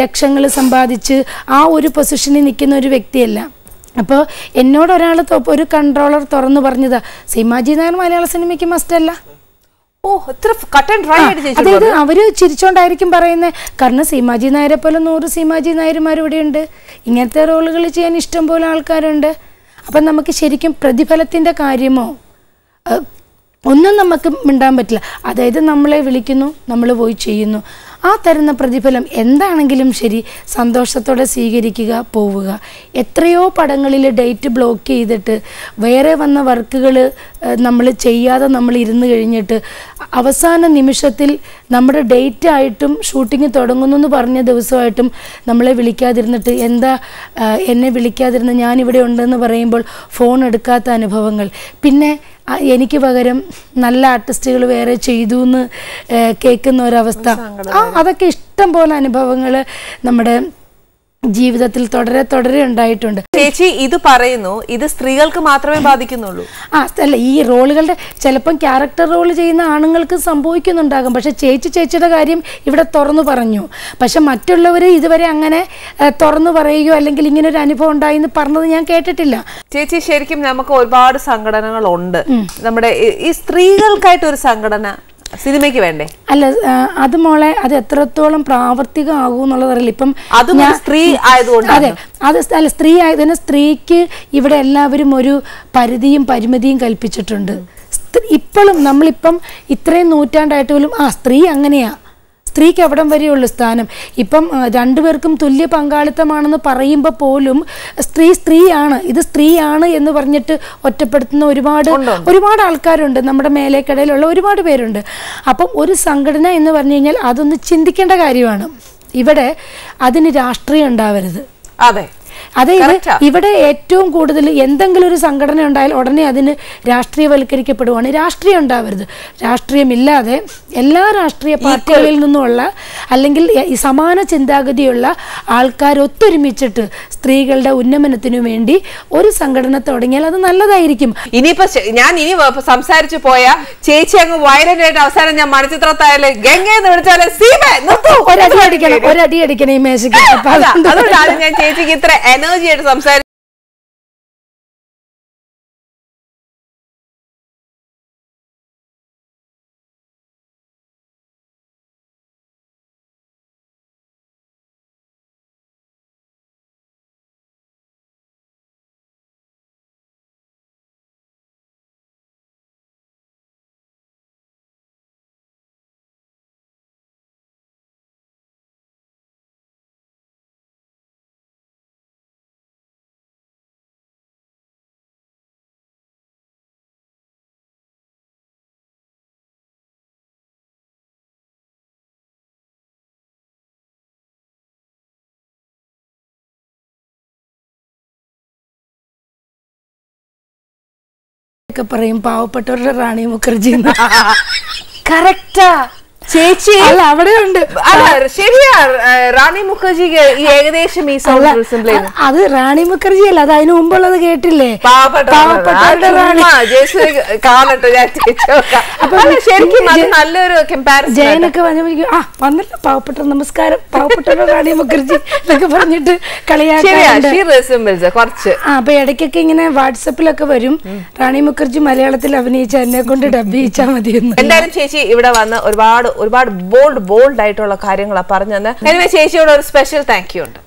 ലക്ഷങ്ങൾ സമ്പാദിച്ച് ആ ഒരു പൊസിഷനിൽ നിൽക്കുന്ന ഒരു വ്യക്തിയല്ല. അപ്പോൾ എന്നോട് ഒരാൾ ഒരു കൺട്രോളർ തുറന്നു പറഞ്ഞതാ, സീമാജി നായർ മലയാള സിനിമയ്ക്ക് മസ്റ്റല്ല. അതായത് അവര് ചിരിച്ചോണ്ടായിരിക്കും പറയുന്നത്. കാരണം സീമാജി നായരെ പോലെ 100 സീമാജി നായർമാർ ഇവിടെയുണ്ട്. ഇങ്ങനത്തെ റോളുകൾ ചെയ്യാൻ ഇഷ്ടം പോലെ ആൾക്കാരുണ്ട്. അപ്പം നമുക്ക് ശരിക്കും പ്രതിഫലത്തിൻ്റെ കാര്യമോ ഒന്നും നമുക്ക് മിണ്ടാൻ പറ്റില്ല. അതായത് നമ്മളെ വിളിക്കുന്നു, നമ്മൾ പോയി ചെയ്യുന്നു. ആ തരുന്ന പ്രതിഫലം എന്താണെങ്കിലും ശരി സന്തോഷത്തോടെ സ്വീകരിക്കുക, പോവുക. എത്രയോ പടങ്ങളിൽ ഡേറ്റ് ബ്ലോക്ക് ചെയ്തിട്ട് വേറെ വന്ന വർക്കുകൾ നമ്മൾ ചെയ്യാതെ നമ്മൾ ഇരുന്ന് കഴിഞ്ഞിട്ട് അവസാന നിമിഷത്തിൽ നമ്മുടെ ഡേറ്റ് ആയിട്ടും ഷൂട്ടിങ് തുടങ്ങുന്നു എന്ന് പറഞ്ഞ ദിവസമായിട്ടും നമ്മളെ വിളിക്കാതിരുന്നിട്ട് എന്താ എന്നെ വിളിക്കാതിരുന്ന് ഞാനിവിടെ ഉണ്ടെന്ന് പറയുമ്പോൾ ഫോൺ എടുക്കാത്ത അനുഭവങ്ങൾ. പിന്നെ എനിക്ക് പകരം നല്ല ആർട്ടിസ്റ്റുകൾ വേറെ ചെയ്തു എന്ന് കേൾക്കുന്ന ഒരവസ്ഥ, അതൊക്കെ ഇഷ്ടം പോലെ അനുഭവങ്ങൾ നമ്മുടെ ജീവിതത്തിൽ തുടരെ ഉണ്ടായിട്ടുണ്ട്. ചേച്ചി ഇത് പറയുന്നു, ഇത് സ്ത്രീകൾക്ക് മാത്രമേ ബാധിക്കുന്നുള്ളൂ? അല്ല, ഈ റോളുകളുടെ ചിലപ്പം ക്യാരക്ടർ റോൾ ചെയ്യുന്ന ആണുങ്ങൾക്ക് സംഭവിക്കുന്നുണ്ടാകും. പക്ഷെ ചേച്ചിയുടെ കാര്യം ഇവിടെ തുറന്നു പറഞ്ഞു. പക്ഷെ മറ്റുള്ളവർ ഇതുവരെ അങ്ങനെ തുറന്നു പറയുകയോ അല്ലെങ്കിൽ ഇങ്ങനെ ഒരു അനുഭവം ഉണ്ടായി എന്ന് പറഞ്ഞത് ഞാൻ കേട്ടിട്ടില്ല. ചേച്ചി, ശരിക്കും നമുക്ക് ഒരുപാട് സംഘടനകളുണ്ട്. നമ്മുടെ ഈ സ്ത്രീകൾക്കായിട്ട് ഒരു സംഘടന സിനിമയ്ക്ക് വേണ്ടേ? അല്ല, അത് മോളെ അത് എത്രത്തോളം പ്രാവർത്തികമാകും എന്നുള്ളതറിയില്ല. ഇപ്പം സ്ത്രീ ആയതുകൊണ്ട് അതെ, അത് അല്ല, സ്ത്രീ ആയതിന് സ്ത്രീക്ക് ഇവിടെ എല്ലാവരും ഒരു പരിധിയും പരിമിതിയും കൽപ്പിച്ചിട്ടുണ്ട്. ഇപ്പോഴും നമ്മളിപ്പം ഇത്രയും നൂറ്റാണ്ടായിട്ട് പോലും സ്ത്രീ അങ്ങനെയാ, സ്ത്രീക്ക് എവിടം വരെയുള്ളൂ സ്ഥാനം. ഇപ്പം രണ്ടുപേർക്കും തുല്യ പങ്കാളിത്തമാണെന്ന് പറയുമ്പോൾ പോലും സ്ത്രീയാണ്, ഇത് സ്ത്രീയാണ് എന്ന് പറഞ്ഞിട്ട് ഒറ്റപ്പെടുത്തുന്ന ഒരുപാട് ആൾക്കാരുണ്ട്. നമ്മുടെ മേലേക്കടയിലുള്ള ഒരുപാട് പേരുണ്ട്. അപ്പം ഒരു സംഘടന എന്ന് പറഞ്ഞു കഴിഞ്ഞാൽ അതൊന്ന് ചിന്തിക്കേണ്ട കാര്യമാണ്. ഇവിടെ അതിന് രാഷ്ട്രീയം ഉണ്ടാവരുത്. അതായത് ഇവിടെ ഏറ്റവും കൂടുതൽ എന്തെങ്കിലും ഒരു സംഘടന ഉണ്ടായാൽ ഉടനെ അതിന് രാഷ്ട്രീയവൽക്കരിക്കപ്പെടുവാണ്. രാഷ്ട്രീയം ഉണ്ടാവരുത്. രാഷ്ട്രീയമില്ലാതെ എല്ലാ രാഷ്ട്രീയ പാർട്ടികളിൽ നിന്നുമുള്ള അല്ലെങ്കിൽ സമാന ചിന്താഗതിയുള്ള ആൾക്കാർ ഒത്തൊരുമിച്ചിട്ട് സ്ത്രീകളുടെ ഉന്നമനത്തിനു വേണ്ടി ഒരു സംഘടന തുടങ്ങിയാൽ അത് നല്ലതായിരിക്കും. ഇനിയിപ്പോ ഞാൻ സംസാരിച്ചു പോയ ചേച്ചി അങ്ങ് വയലന്റ് ആയിട്ട് അവസാനം ഞാൻ മണിച്ചിത്രത്തായാലും ഗംഗയെന്ന് വിളിച്ചാലും ഒരടി അടിക്കണം ഈ മേശയ്ക്ക്. അതുകൊണ്ടാണ് ഞാൻ ചേച്ചിക്ക് ഇത്ര എനർജി ആയിട്ട് സംസാരിച്ചു. പറയും പാവപ്പെട്ടവരുടെ റാണി മുഖർജി. കറക്റ്റാ ചേച്ചി, അല്ല അവിടെ ഉണ്ട്. ശരിയാ, റാണി മുഖർജി ഏകദേശം ഈ അത് റാണി മുഖർജി അല്ല, അത് അതിന് മുമ്പുള്ളത് കേട്ടില്ലേ, പാവപ്പെട്ടവരുടെ റാണി. നല്ലൊരു ജയനൊക്കെ വന്നല്ലോ പാവപ്പെട്ട നമസ്കാരം പാവപ്പെട്ടവരുടെ റാണി മുഖർജി എന്നൊക്കെ പറഞ്ഞിട്ട് കളിയാക്കാറുണ്ട്. അപ്പൊ ഇടയ്ക്കൊക്കെ ഇങ്ങനെ വാട്സപ്പിലൊക്കെ വരും, റാണി മുഖർജി മലയാളത്തിൽ അഭിനയിച്ച എന്നെ കൊണ്ട് ഡബ് ചെയ്യിച്ചാൽ മതിയെന്ന്. എന്തായാലും ചേച്ചി ഇവിടെ വന്ന് ഒരുപാട് ബോൾഡ് ആയിട്ടുള്ള കാര്യങ്ങളാണ് പറഞ്ഞു തന്നെ. ചേച്ചിയോട് ഒരു സ്പെഷ്യൽ താങ്ക് യു ഉണ്ട്.